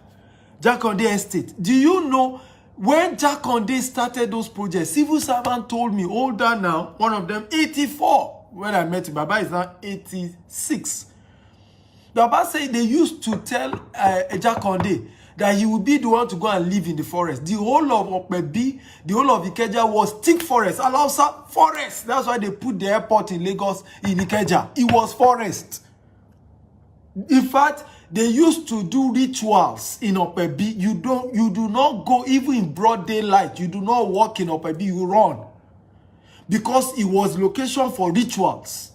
Jakonde estate. Do you know when Jakonde started those projects, civil servant told me, older now, one of them, 84. When I met him, Baba is now 86. Baba said they used to tell Jakonde that he would be the one to go and live in the forest. The whole of Opebi, the whole of Ikeja was thick forest, Alausa forest. That's why they put the airport in Lagos in Ikeja. It was forest. In fact, they used to do rituals in Opebi. You do not go even in broad daylight. You do not walk in Opebi, you run. Because it was location for rituals.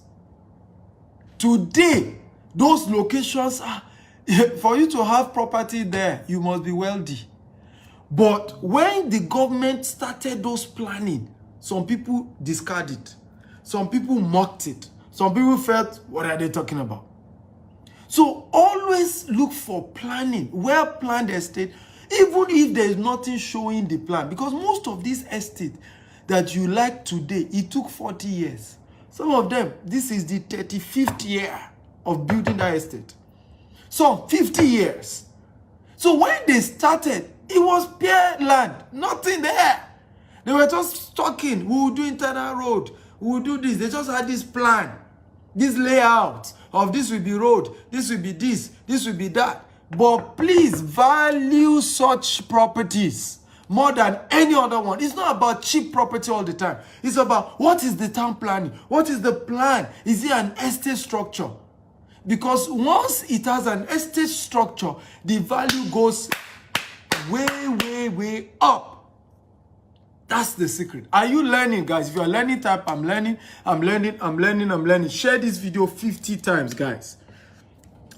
Today, those locations are, for you to have property there, you must be wealthy. But when the government started those planning, some people discarded it. Some people mocked it. Some people felt, what are they talking about? So always look for planning, well-planned estate, even if there is nothing showing the plan. Because most of these estates that you like today, it took 40 years. Some of them, this is the 35th year of building that estate. Some 50 years. So when they started, it was bare land, nothing there. They were just talking, we will do internal road, we will do this. They just had this plan, this layout of this will be road, this will be this will be that. But please value such properties more than any other one. It's not about cheap property all the time. It's about what is the town planning? What is the plan? Is it an estate structure? Because once it has an estate structure, the value goes way up. That's the secret. Are you learning, guys? If you are learning, type I'm learning. Share this video 50 times, guys.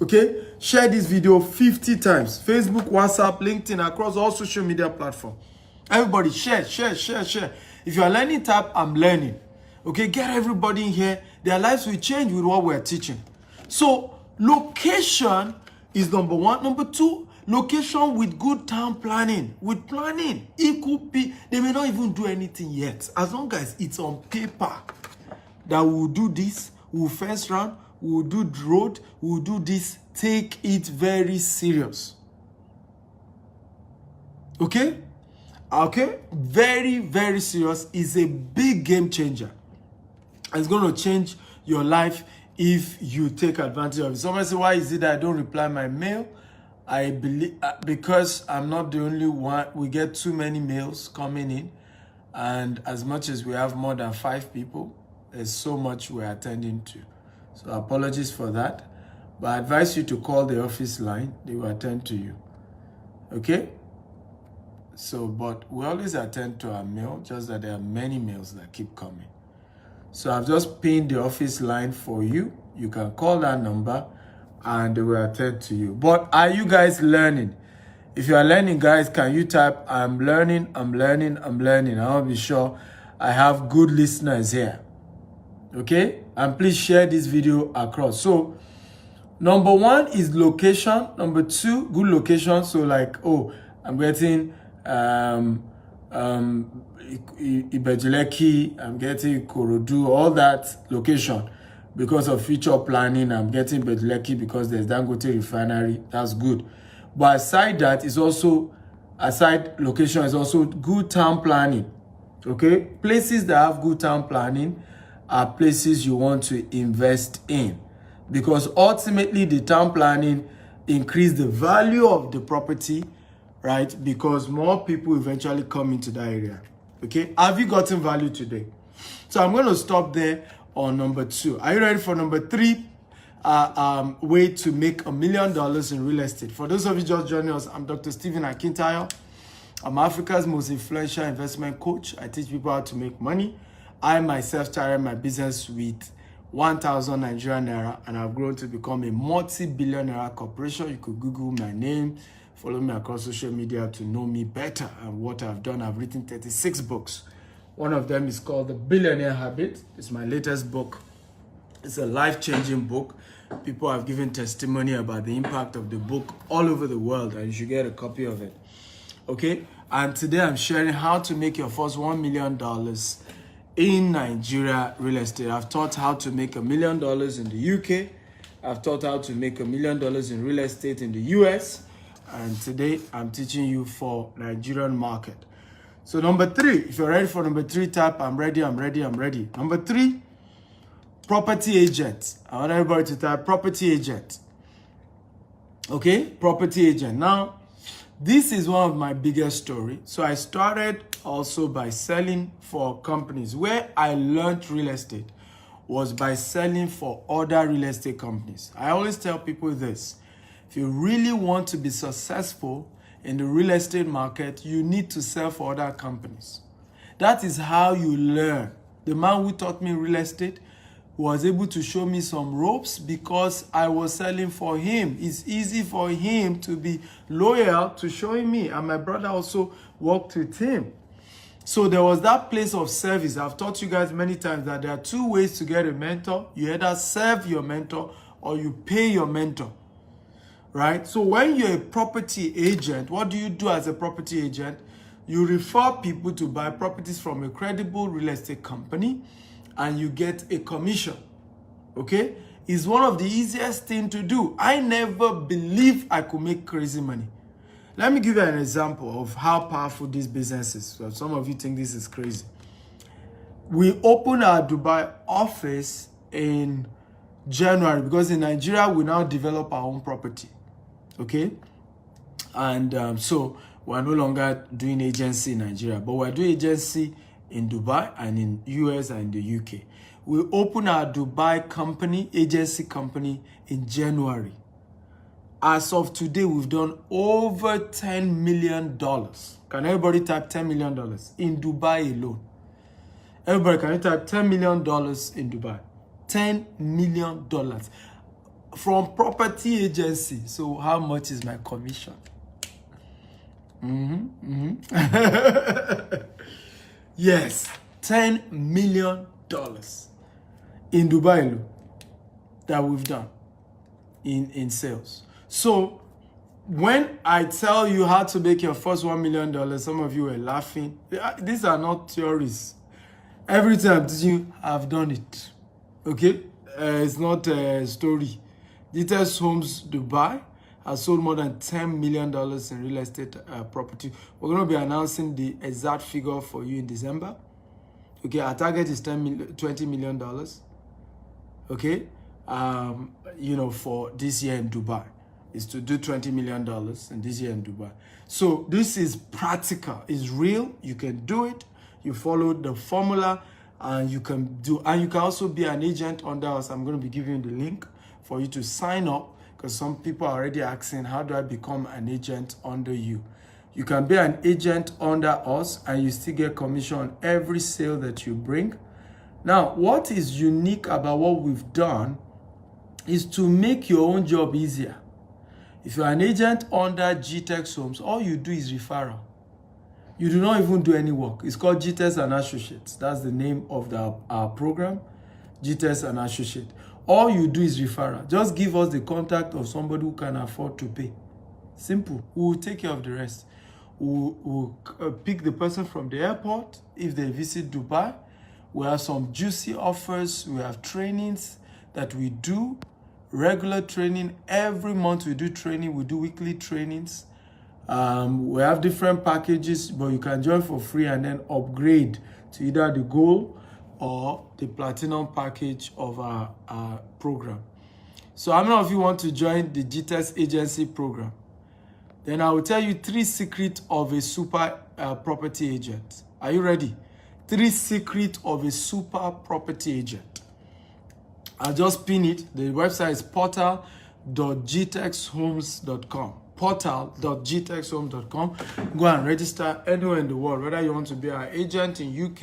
Okay? Share this video 50 times. Facebook, WhatsApp, LinkedIn, across all social media platforms. Everybody, share. If you are learning, type I'm learning. Okay? Get everybody in here. Their lives will change with what we're teaching. So, location is number one. Number two, location with good town planning. With planning, it could be, they may not even do anything yet. As long as it's on paper that we will do this, we will fence round, we will do the road, we will do this. Take it very serious. Okay? Okay? Very serious. Is a big game changer. It's going to change your life if you take advantage of it. Somebody say, why is it that I don't reply my mail? I believe because I'm not the only one. We get too many mails coming in. And as much as we have more than 5 people, there's so much we're attending to. So apologies for that. But I advise you to call the office line. They will attend to you. Okay? So, but we always attend to our mail, just that there are many mails that keep coming. So I've just pinned the office line for you. You can call that number and they will attend to you. But are you guys learning? If you are learning, guys, can you type, I'm learning, I'm learning, I'm learning. I want to be sure I have good listeners here. Okay? And please share this video across. So, number 1 is location. Number 2, good location. So like, oh, I'm getting Ibejuleki, I'm getting Ikorodu, all that location. Because of future planning, I'm getting Ibejuleki because there's Dangote refinery. That's good. But aside that, is also, aside location, is also good town planning. Okay? Places that have good town planning are places you want to invest in. Because ultimately, the town planning increase the value of the property, right? Because more people eventually come into that area. Okay? Have you gotten value today? So I'm going to stop there on number 2. Are you ready for number 3? Way to make $1 million in real estate. For those of you just joining us, I'm Dr. Stephen Akintayo. I'm Africa's most influential investment coach. I teach people how to make money. I myself started my business with 1,000 Nigerian naira, and I've grown to become a multi-billion naira corporation. You could Google my name, follow me across social media to know me better and what I've done. I've written 36 books. One of them is called The Billionaire Habit. It's my latest book. It's a life-changing book. People have given testimony about the impact of the book all over the world, and you should get a copy of it. Okay? And today I'm sharing how to make your first $1 million in Nigeria real estate. I've taught how to make $1 million in the UK. I've taught how to make $1 million in real estate in the US. And today I'm teaching you for Nigerian market. So number 3, if you're ready for number 3, type, I'm ready, I'm ready, I'm ready. Number 3, property agent. I want everybody to type property agent. Okay, property agent. Now, this is one of my biggest stories. So I started also by selling for companies. Where I learned real estate was by selling for other real estate companies. I always tell people this. If you really want to be successful in the real estate market, you need to sell for other companies. That is how you learn. The man who taught me real estate was able to show me some ropes because I was selling for him. It's easy for him to be loyal to showing me. And my brother also worked with him. So there was that place of service. I've taught you guys many times that there are 2 ways to get a mentor. You either serve your mentor or you pay your mentor. Right? So when you're a property agent, what do you do as a property agent? You refer people to buy properties from a credible real estate company and you get a commission. Okay? It's one of the easiest things to do. I never believed I could make crazy money. Let me give you an example of how powerful this business is. So some of you think this is crazy. We opened our Dubai office in January because in Nigeria, we now develop our own property. Okay? And so we're no longer doing agency in Nigeria, but we're doing agency in Dubai and in US and the UK. We opened our Dubai company, agency company, in January. As of today, we've done over $10 million. Can everybody type $10 million in Dubai alone? Everybody, can you type $10 million in Dubai? $10 million from property agency. So how much is my commission? Yes, $10 million in Dubai alone that we've done in sales. So when I tell you how to make your first $1 million, some of you are laughing. These are not theories. Every time I'm teaching you, I've done it. Okay? It's not a story. Details Homes Dubai has sold more than $10 million in real estate property. We're going to be announcing the exact figure for you in December. Okay, our target is $20 million. Okay, you know, for this year in Dubai is to do $20 million in this year in Dubai. So this is practical, it's real. You can do it. You follow the formula, and you can also be an agent under us. I'm going to be giving you the link for you to sign up, because some people are already asking, how do I become an agent under you? You can be an agent under us and you still get commission on every sale that you bring. Now, what is unique about what we've done is to make your own job easier. If you're an agent under GTEx Homes, all you do is referral. You do not even do any work. It's called GTEx and Associates. That's the name of our program, GTEx and Associates. All you do is referral. Just give us the contact of somebody who can afford to pay. Simple. We will take care of the rest. We'll pick the person from the airport if they visit Dubai. We have some juicy offers. We have trainings that we do, regular training. Every month we do training. We do weekly trainings. We have different packages, but you can join for free and then upgrade to either the gold or the platinum package of our program. So how many of you want to join the GTEx agency program? Then I will tell you 3 secrets of a super property agent. Are you ready? 3 secrets of a super property agent. I'll just pin it. The website is portal.gtexhomes.com. portal.gtexhomes.com. Go and register anywhere in the world, whether you want to be an agent in UK,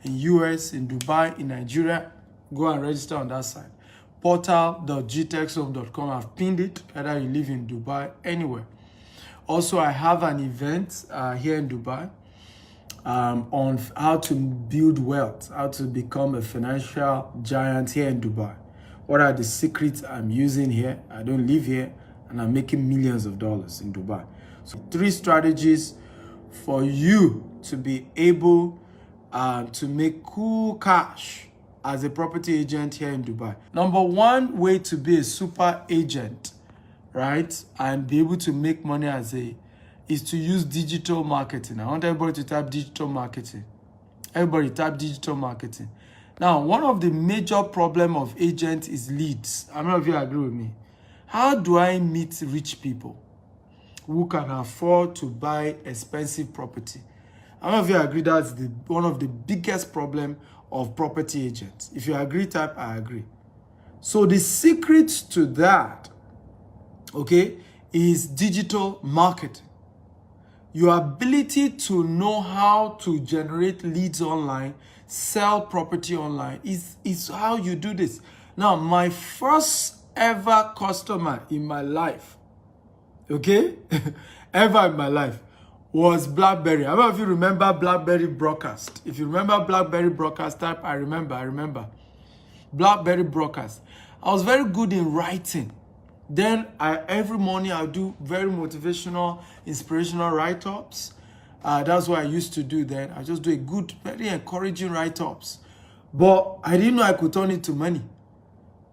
in US, in Dubai, in Nigeria. Go and register on that site. portal.gtexhomes.com. I've pinned it, whether you live in Dubai, anywhere. Also, I have an event here in Dubai on how to build wealth, how to become a financial giant here in Dubai. What are the secrets I'm using here? I don't live here, and I'm making millions of dollars in Dubai. So 3 strategies for you to be able to make cool cash as a property agent here in Dubai. Number 1 way to be a super agent, right, and be able to make money is to use digital marketing. I want everybody to type digital marketing. Everybody type digital marketing. Now, one of the major problem of agents is leads. How many of you agree with me? How do I meet rich people who can afford to buy expensive property? How many of you agree that's one of the biggest problem of property agents? If you agree, type I agree. So the secret to that, okay, is digital marketing. Your ability to know how to generate leads online, sell property online is how you do this. Now, my first ever customer in my life, okay, ever in my life, was BlackBerry. How many of you remember BlackBerry Broadcast? If you remember BlackBerry Broadcast, type I remember. BlackBerry Broadcast. I was very good in writing. Then every morning I'll do very motivational, inspirational write-ups. That's what I used to do then. I just do a good, very encouraging write-ups. But I didn't know I could turn it to money.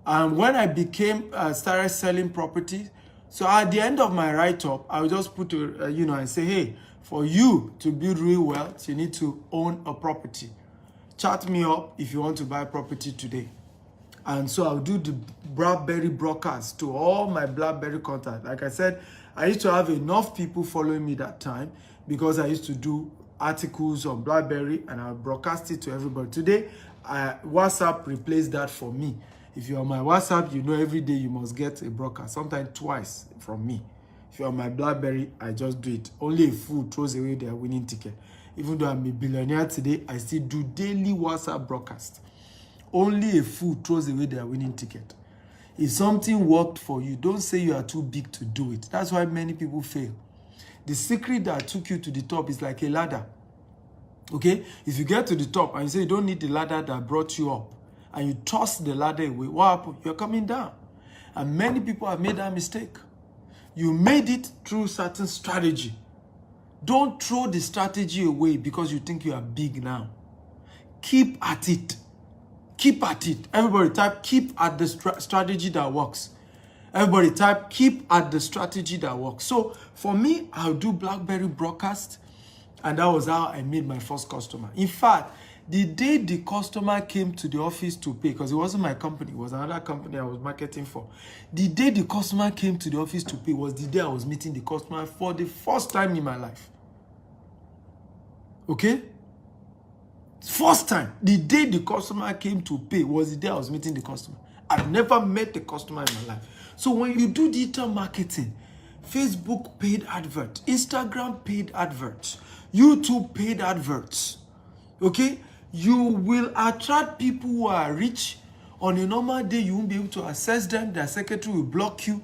And when I started selling property, so at the end of my write-up, I would just put, and say, hey, for you to build real wealth, you need to own a property. Chat me up if you want to buy property today. And so I'll do the BlackBerry broadcast to all my BlackBerry contacts. Like I said, I used to have enough people following me that time because I used to do articles on BlackBerry and I'll broadcast it to everybody. Today, WhatsApp replaced that for me. If you're on my WhatsApp, you know every day you must get a broadcast, sometimes twice from me. If you're on my BlackBerry, I just do it. Only a fool throws away their winning ticket. Even though I'm a billionaire today, I still do daily WhatsApp broadcast. Only a fool throws away their winning ticket. If something worked for you, don't say you are too big to do it. That's why many people fail. The secret that took you to the top is like a ladder. Okay? If you get to the top and you say you don't need the ladder that brought you up, and you toss the ladder away, what happened? You're coming down. And many people have made that mistake. You made it through certain strategy. Don't throw the strategy away because you think you are big now. Keep at it. Keep at it. Everybody type, keep at the strategy that works. Everybody type, keep at the strategy that works. So for me, I'll do BlackBerry broadcast. And that was how I made my first customer. In fact, the day the customer came to the office to pay, because it wasn't my company, it was another company I was marketing for. The day the customer came to the office to pay was the day I was meeting the customer for the first time in my life. Okay? First time, the day the customer came to pay was the day I was meeting the customer. I've never met the customer in my life. So when you do digital marketing, Facebook paid adverts, Instagram paid adverts, YouTube paid adverts, okay? You will attract people who are rich. On a normal day, you won't be able to access them. Their secretary will block you.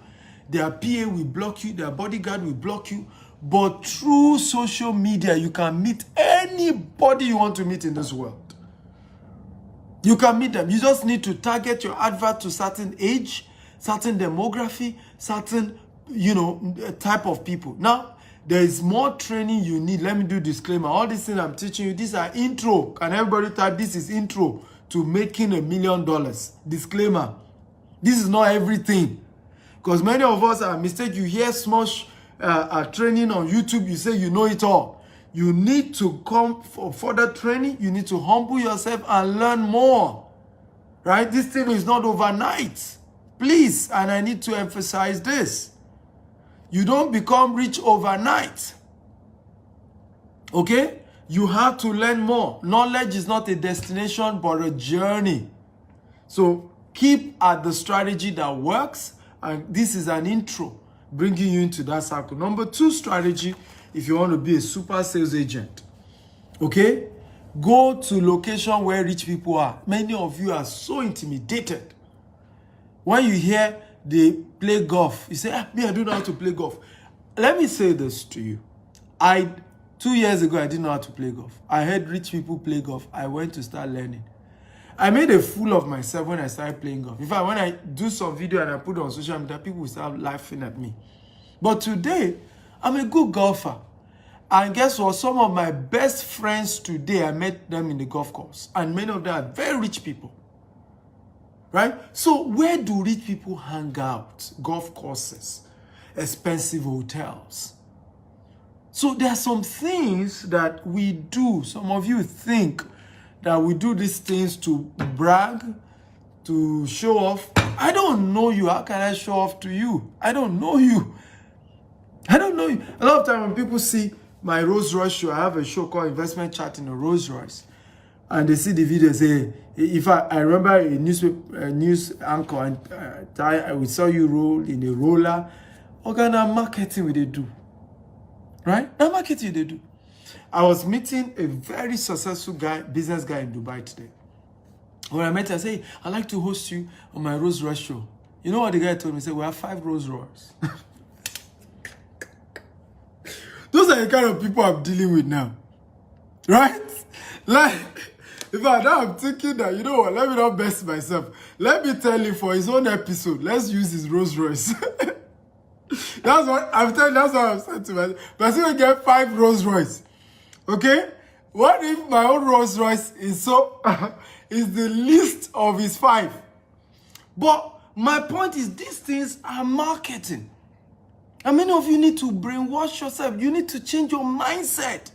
Their PA will block you. Their bodyguard will block you. But through social media, you can meet anybody you want to meet in this world. You can meet them. You just need to target your advert to certain age, certain demography, certain, type of people. Now, there is more training you need. Let me do disclaimer. All these things I'm teaching you, these are intro. Can everybody type, this is intro to making $1 million? Disclaimer. This is not everything. Because many of us are mistaken. You hear small training on YouTube, you say you know it all. You need to come for further training. You need to humble yourself and learn more. Right? This thing is not overnight. Please, and I need to emphasize this. You don't become rich overnight. Okay? You have to learn more. Knowledge is not a destination, but a journey. So keep at the strategy that works. And this is an intro, bringing you into that circle. Number 2 strategy, if you want to be a super sales agent. Okay? Go to location where rich people are. Many of you are so intimidated. When you hear they play golf, you say, me, I don't know how to play golf. Let me say this to you. 2 years ago, I didn't know how to play golf. I heard rich people play golf. I went to start learning. I made a fool of myself when I started playing golf. In fact, when I do some video and I put it on social media, people will start laughing at me. But today, I'm a good golfer. And guess what? Some of my best friends today, I met them in the golf course. And many of them are very rich people. Right? So where do rich people hang out? Golf courses, expensive hotels. So there are some things that we do. Some of you think that we do these things to brag, to show off. I don't know you. How can I show off to you? I don't know you. I don't know you. A lot of time when people see my Rolls Royce show, I have a show called Investment Chat in a Rolls Royce. And they see the video, say, if I remember a news anchor, and I saw you roll in a roller. What kind of marketing will they do? Right? Now marketing they do. I was meeting a very successful business guy in Dubai today. When I met him, I said, I'd like to host you on my Rolls Royce show. You know what the guy told me? He said, we have 5 Rolls Royce. Those are the kind of people I'm dealing with now. Right? Like, in fact, now I'm thinking that, you know what, let me not best myself. Let me tell you, for his own episode, let's use his Rolls Royce. That's what I'm telling you, that's what I'm saying to myself. But I still get 5 Rolls Royce. Okay? What if my own Rolls Royce is is the least of his 5? But my point is, these things are marketing. And many of you need to brainwash yourself. You need to change your mindset.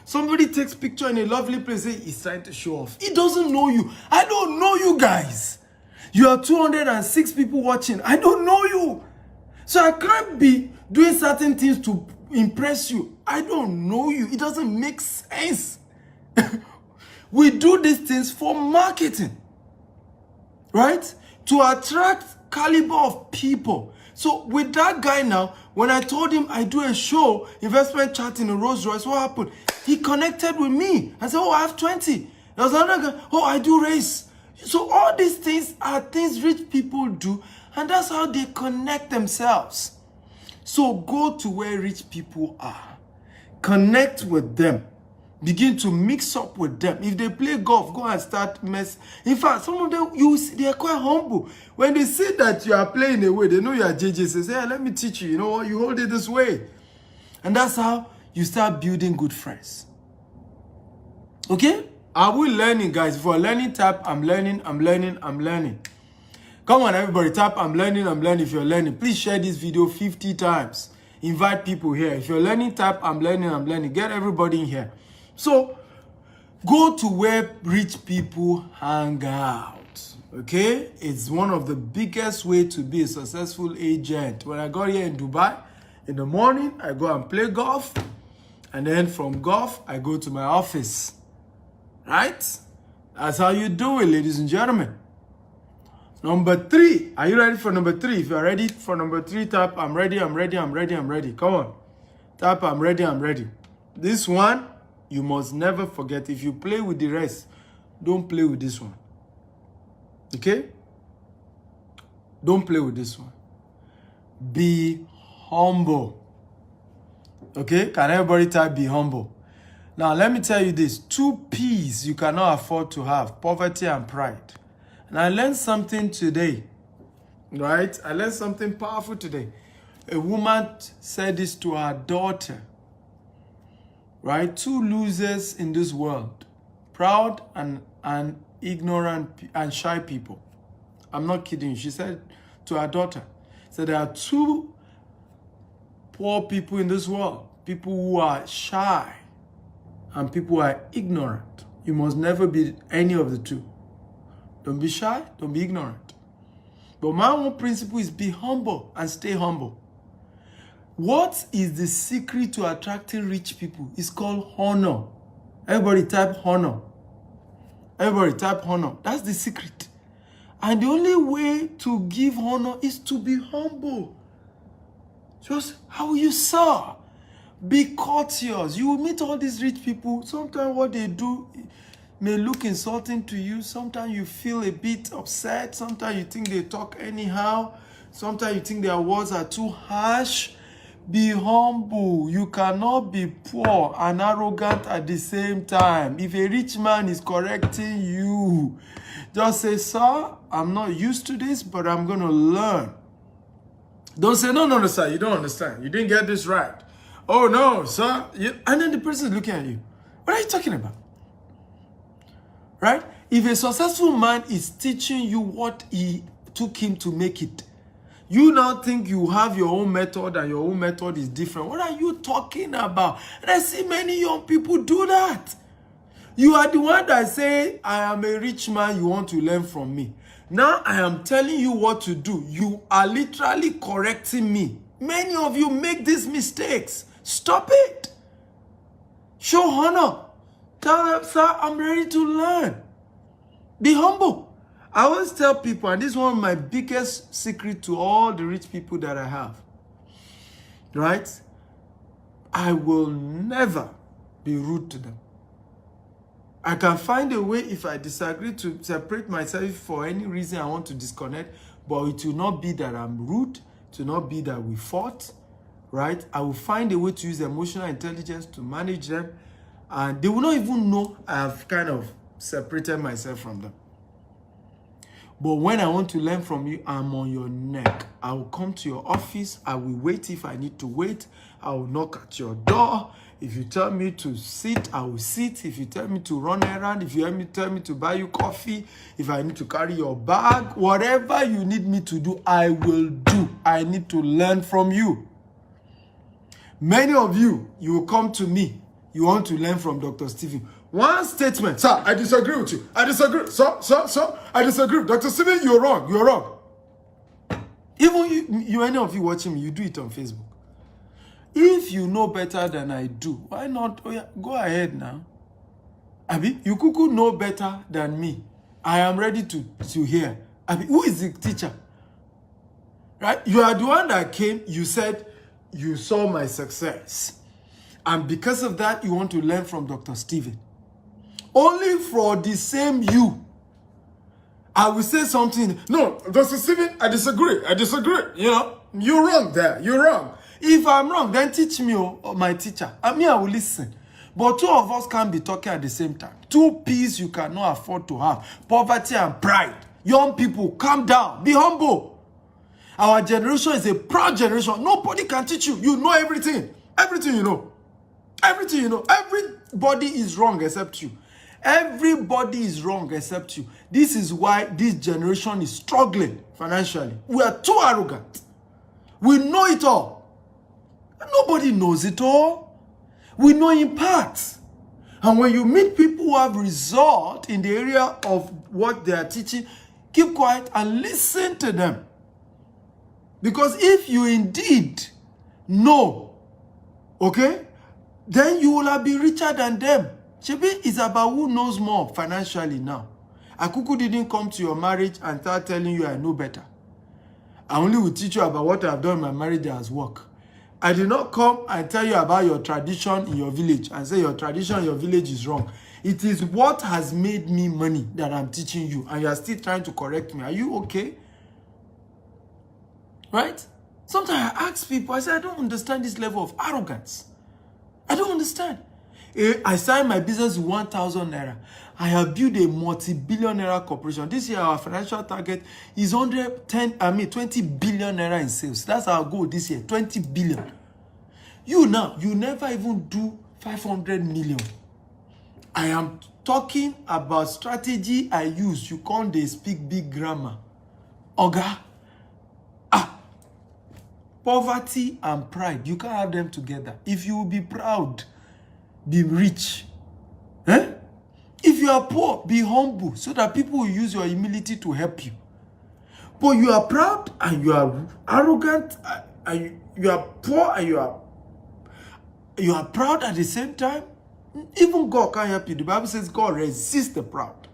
Somebody takes picture in a lovely place, say he's trying to show off. He doesn't know you. I don't know you guys. You are 206 people watching. I don't know you. So I can't be doing certain things to impress you. I don't know you. It doesn't make sense. We do these things for marketing, right? To attract caliber of people. So with that guy now, when I told him I do a show, Investment Chat in a Rolls Royce, what happened? He connected with me. I said, oh, I have 20. There was another guy, oh, I do race. So all these things are things rich people do, and that's how they connect themselves. So go to where rich people are. Connect with them. Begin to mix up with them. If they play golf, go and start mess. In fact, some of them, they are quite humble. When they see that you are playing a way, they know you are JJ. They say, hey, let me teach you. You know what? You hold it this way. And that's how you start building good friends. Okay? Are we learning, guys? For learning, tap, I'm learning. Come on, everybody, tap, I'm learning. If you're learning, please share this video 50 times. Invite people here. If you're learning, tap, I'm learning. Get everybody in here. So, go to where rich people hang out. Okay? It's one of the biggest ways to be a successful agent. When I got here in Dubai, in the morning, I go and play golf. And then from golf, I go to my office. Right? That's how you do it, ladies and gentlemen. Number 3. Are you ready for number 3? If you're ready for number 3, type I'm ready, I'm ready, I'm ready, I'm ready. Come on. Type I'm ready, I'm ready. This one, you must never forget. If you play with the rest, don't play with this one. Okay? Don't play with this one. Be humble. Okay? Can everybody type be humble? Now, let me tell you this. 2 P's you cannot afford to have. Poverty and pride. And I learned something today. Right? I learned something powerful today. A woman said this to her daughter. Right? 2 losers in this world. Proud and ignorant and shy people. I'm not kidding. She said to her daughter, so there are 2 poor people in this world. People who are shy and people who are ignorant. You must never be any of the 2. Don't be shy, don't be ignorant. But my own principle is be humble and stay humble. What is the secret to attracting rich people? It's called honor. Everybody type honor. Everybody type honor. That's the secret. And the only way to give honor is to be humble. Just how you saw. Be courteous. You will meet all these rich people. Sometimes what they do may look insulting to you. Sometimes you feel a bit upset. Sometimes you think they talk anyhow. Sometimes you think their words are too harsh. Be humble. You cannot be poor and arrogant at the same time. If a rich man is correcting you, just say, sir, I'm not used to this, but I'm going to learn. Don't say, no, sir, you don't understand. You didn't get this right. Oh, no, sir. And then the person is looking at you. What are you talking about? Right? If a successful man is teaching you what he took him to make it, you now think you have your own method and your own method is different. What are you talking about? And I see many young people do that. You are the one that say, I am a rich man, you want to learn from me. Now I am telling you what to do. You are literally correcting me. Many of you make these mistakes. Stop it. Show honor. Tell them, sir, I'm ready to learn. Be humble. I always tell people, and this is one of my biggest secrets to all the rich people that I have. Right? I will never be rude to them. I can find a way if I disagree to separate myself for any reason I want to disconnect, but it will not be that I'm rude. It will not be that we fought. Right? I will find a way to use emotional intelligence to manage them. And they will not even know I have kind of separated myself from them. But when I want to learn from you, I'm on your neck. I will come to your office. I will wait if I need to wait. I will knock at your door. If you tell me to sit, I will sit. If you tell me to run around, if you tell me to buy you coffee, if I need to carry your bag, whatever you need me to do, I will do. I need to learn from you. Many of you will come to me. You want to learn from Dr. Stephen. One statement, sir, I disagree with you. I disagree. Sir, I disagree. Dr. Stephen, you're wrong. You're wrong. Even you, any of you watching me, you do it on Facebook. If you know better than I do, why not? Oh yeah, go ahead now. Abi, you could know better than me. I am ready to hear. Abi, who is the teacher? Right? You are the one that came, you said, you saw my success. And because of that, you want to learn from Dr. Stephen. Only for the same you. I will say something. No, Dr. Stephen, I disagree. You know, you're wrong there. You're wrong. If I'm wrong, then teach me, my teacher. I will listen. But 2 of us can't be talking at the same time. 2 P's you cannot afford to have. Poverty and pride. Young people, calm down. Be humble. Our generation is a proud generation. Nobody can teach you. You know everything. Everything you know. Everything you know. Everybody is wrong except you. Everybody is wrong except you. This is why this generation is struggling financially. We are too arrogant. We know it all. Nobody knows it all. We know in parts. And when you meet people who have result in the area of what they are teaching, keep quiet and listen to them. Because if you indeed know, okay, then you will be richer than them. Shebi, it's about who knows more financially now. Akuku didn't come to your marriage and start telling you I know better. I only will teach you about what I've done in my marriage that has worked. I did not come and tell you about your tradition in your village and say your tradition in your village is wrong. It is what has made me money that I'm teaching you, and you are still trying to correct me. Are you okay? Right? Sometimes I ask people, I say, I don't understand this level of arrogance. I don't understand. I signed my business with 1,000 naira. I have built a multi-billion naira corporation. This year, our financial target is 20 billion naira in sales. That's our goal this year, 20 billion. You never even do 500 million. I am talking about strategy I use. You can't speak big grammar. Oga. Poverty and pride, you can't have them together. If you will be proud, be rich. If you are poor, be humble so that people will use your humility to help you. But you are proud and you are arrogant and you are poor and you are proud at the same time. Even God can't help you. The Bible says God resists the proud.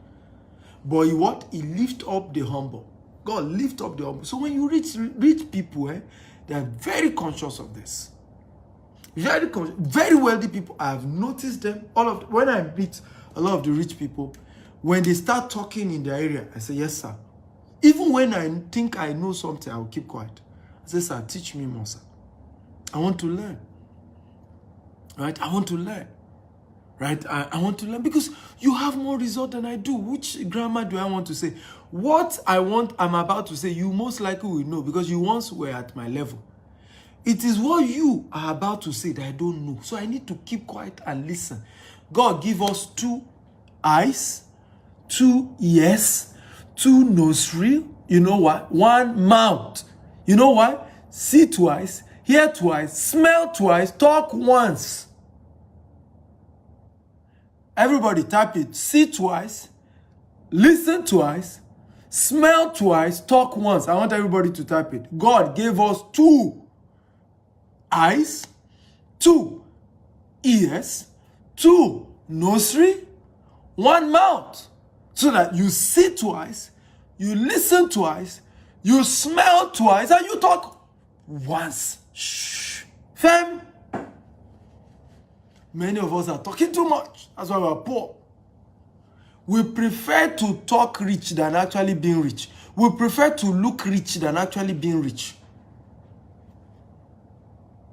But He lifts up the humble. God lifts up the humble. So when you reach people, they are very conscious of this. Very wealthy people. I have noticed them. When I meet a lot of the rich people, when they start talking in their area, I say, yes, sir. Even when I think I know something, I will keep quiet. I say, sir, teach me more, sir. I want to learn. Right? I want to learn. Right? I want to learn because you have more result than I do. Which grammar do I want to say? What I'm about to say, you most likely will know because you once were at my level. It is what you are about to say that I don't know. So I need to keep quiet and listen. God give us 2 eyes, 2 ears, 2 nostrils. You know what? 1 mouth. You know what? See twice, hear twice, smell twice, talk once. Everybody type it. See twice, listen twice, smell twice, talk once. I want everybody to type it. God gave us 2 eyes, 2 ears, 2 nostrils, 1 mouth. So that you see twice, you listen twice, you smell twice, and you talk once. Shh. Fam. Many of us are talking too much. That's why we're poor. We prefer to talk rich than actually being rich. We prefer to look rich than actually being rich.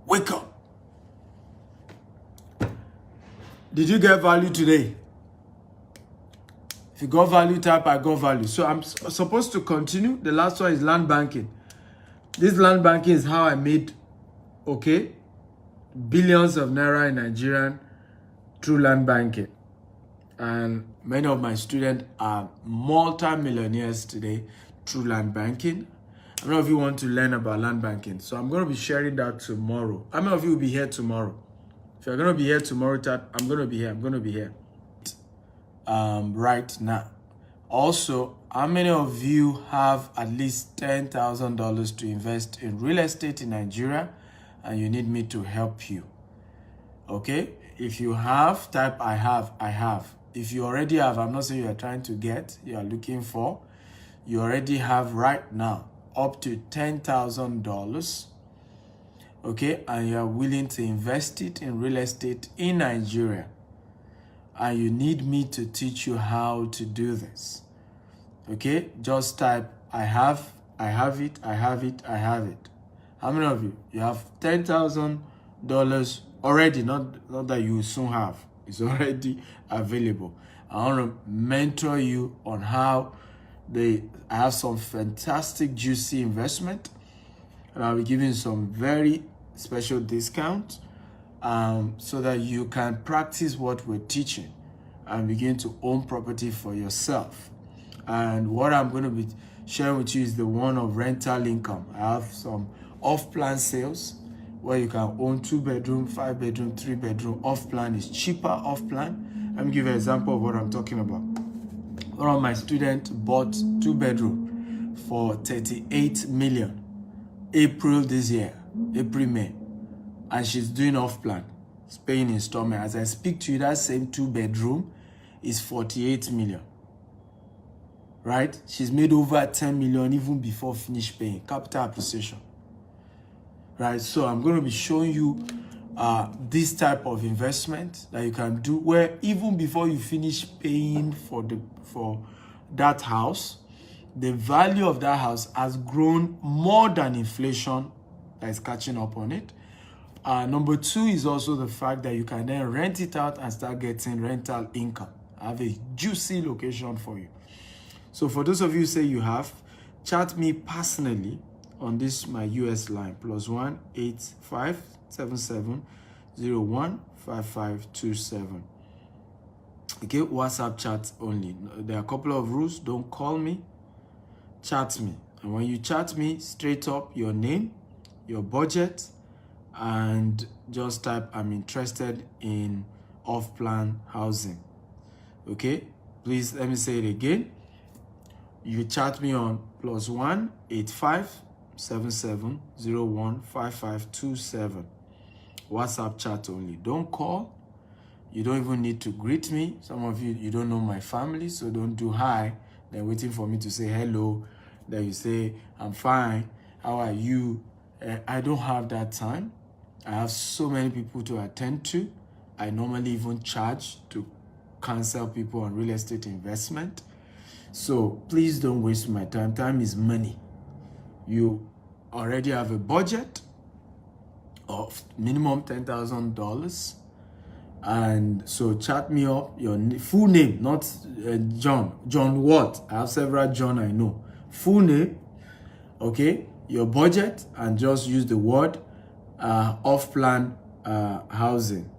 Wake up. Did you get value today? If you got value, type I got value. So I'm supposed to continue. The last one is land banking. This land banking is how I made, billions of naira in Nigeria through land banking. And many of my students are multi-millionaires today through land banking. How many of you want to learn about land banking? So I'm going to be sharing that tomorrow. How many of you will be here tomorrow? If you're going to be here tomorrow, I'm going to be here. I'm going to be here right now. Also, how many of you have at least $10,000 to invest in real estate in Nigeria and you need me to help you? Okay? If you have, type I have, I have. If you already have, I'm not saying you are trying to get, you are looking for, you already have right now up to $10,000, okay, and you are willing to invest it in real estate in Nigeria, and you need me to teach you how to do this, okay, just type I have it, I have it, I have it. How many of you have $10,000 already? Not that you will soon have. It's already available. I want to mentor you on how I have some fantastic juicy investment, and I'll be giving some very special discount so that you can practice what we're teaching and begin to own property for yourself. And what I'm going to be sharing with you is the one of rental income. I have some off-plan sales where you can own 2-bedroom, 5-bedroom, 3-bedroom. Off-plan is cheaper off-plan. Let me give you an example of what I'm talking about. One of my students bought 2-bedroom for 38 million April this year, April, May, and she's doing off-plan. It's paying installment. As I speak to you, that same 2-bedroom is 48 million. Right? She's made over 10 million even before finish paying. Capital appreciation. Right? So I'm going to be showing you this type of investment that you can do where even before you finish paying for that house, the value of that house has grown more than inflation that is catching up on it. Number two is also the fact that you can then rent it out and start getting rental income. I have a juicy location for you. So for those of you who say you have, chat me personally on this my US line, +1 8577 015527. Okay, WhatsApp chat only. There are a couple of rules. Don't call me, chat me. And when you chat me, straight up your name, your budget, and just type I'm interested in off-plan housing. Okay, please let me say it again. You chat me on +1 8577 015527. WhatsApp chat only. Don't call. You don't even need to greet me. Some of you don't know my family, so don't do hi. Then waiting for me to say hello. Then you say, I'm fine. How are you? I don't have that time. I have so many people to attend to. I normally even charge to counsel people on real estate investment. So please don't waste my time. Time is money. You already have a budget of minimum $10,000. And so chat me up, your full name, not John. John what? I have several John I know. Full name, okay, your budget, and just use the word off-plan housing.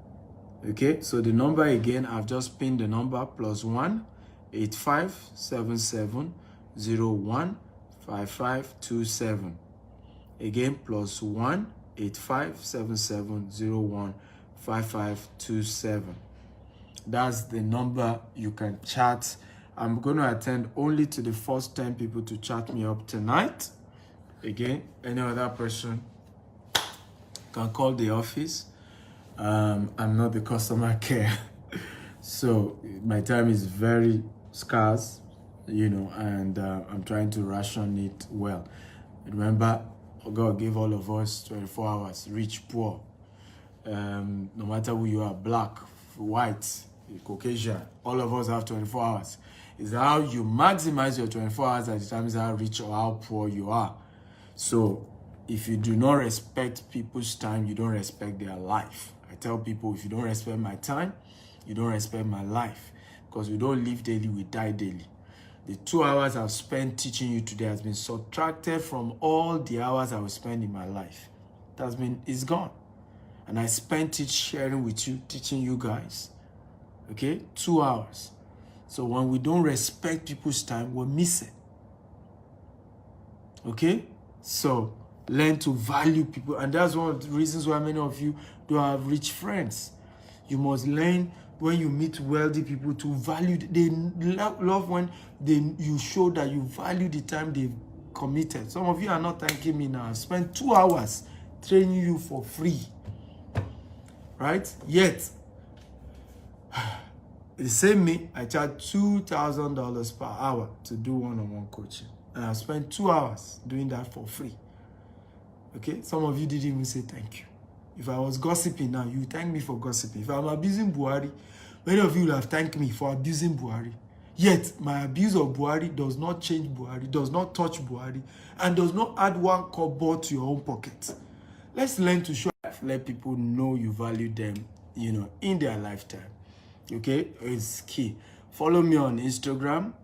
Okay, so the number again, I've just pinned the number +1 8577 015527. Again, +1 8577 015527. That's the number you can chat. I'm going to attend only to the first 10 people to chat me up tonight. Again, any other person can call the office. I'm not the customer care. So my time is very scarce, and I'm trying to ration it well. Remember, God gave all of us 24 hours, rich, poor. No matter who you are, black, white, Caucasian, all of us have 24 hours. It's how you maximize your 24 hours that determines how rich or how poor you are. So if you do not respect people's time, you don't respect their life. I tell people, if you don't respect my time, you don't respect my life. Because we don't live daily, we die daily. The 2 hours I've spent teaching you today has been subtracted from all the hours I will spend in my life. It's gone. And I spent it sharing with you, teaching you guys. Okay? 2 hours. So when we don't respect people's time, we're missing. Okay? So learn to value people. And that's one of the reasons why many of you don't have rich friends. You must learn when you meet wealthy people to value. They love when you show that you value the time they've committed. Some of you are not thanking me now. I've spent 2 hours training you for free. Right? Yet, the same me, I charge $2,000 per hour to do one-on-one coaching. And I spent 2 hours doing that for free. Okay? Some of you didn't even say thank you. If I was gossiping now, you thank me for gossiping. If I'm abusing Buhari, many of you will have thanked me for abusing Buhari. Yet, my abuse of Buhari does not change Buhari, does not touch Buhari, and does not add 1 kobo to your own pocket. Let's learn to show, let people know you value them, in their lifetime. Okay? It's key. Follow me on Instagram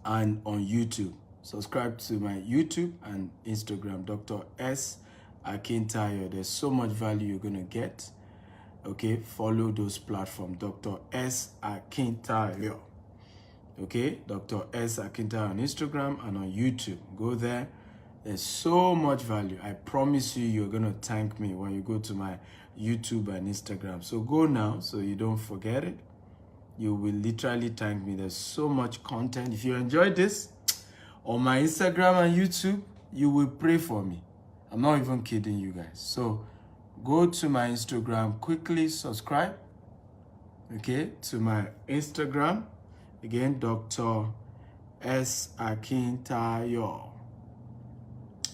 and on YouTube. Subscribe to my YouTube and Instagram, Dr. S. Akintayo. There's so much value you're going to get. Okay? Follow those platforms, Dr. S. Akintayo. Okay? Dr. S. Akintayo on Instagram and on YouTube. Go there. There's so much value. I promise you're going to thank me when you go to my YouTube and Instagram. So go now so you don't forget it. You will literally thank me. There's so much content. If you enjoyed this, on my Instagram and YouTube, you will pray for me. I'm not even kidding you guys. So go to my Instagram, quickly subscribe, okay, to my Instagram. Again, Dr. S. Akintayo.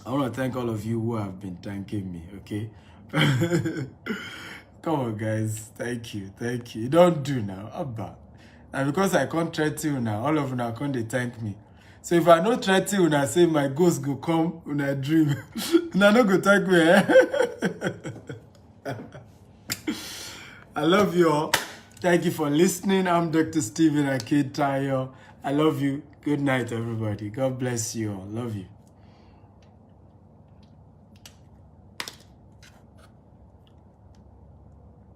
I want to thank all of you who have been thanking me, okay? Come on, guys. Thank you. Thank you. You don't do now. Abba. And because I can't threaten you now, all of you now can't they thank me. So if I don't threaten you now, say my ghost go come when I dream. Now no go thank me, eh? I love you all. Thank you for listening. I'm Dr. Stephen Akintayo. I love you. Good night, everybody. God bless you all. Love you.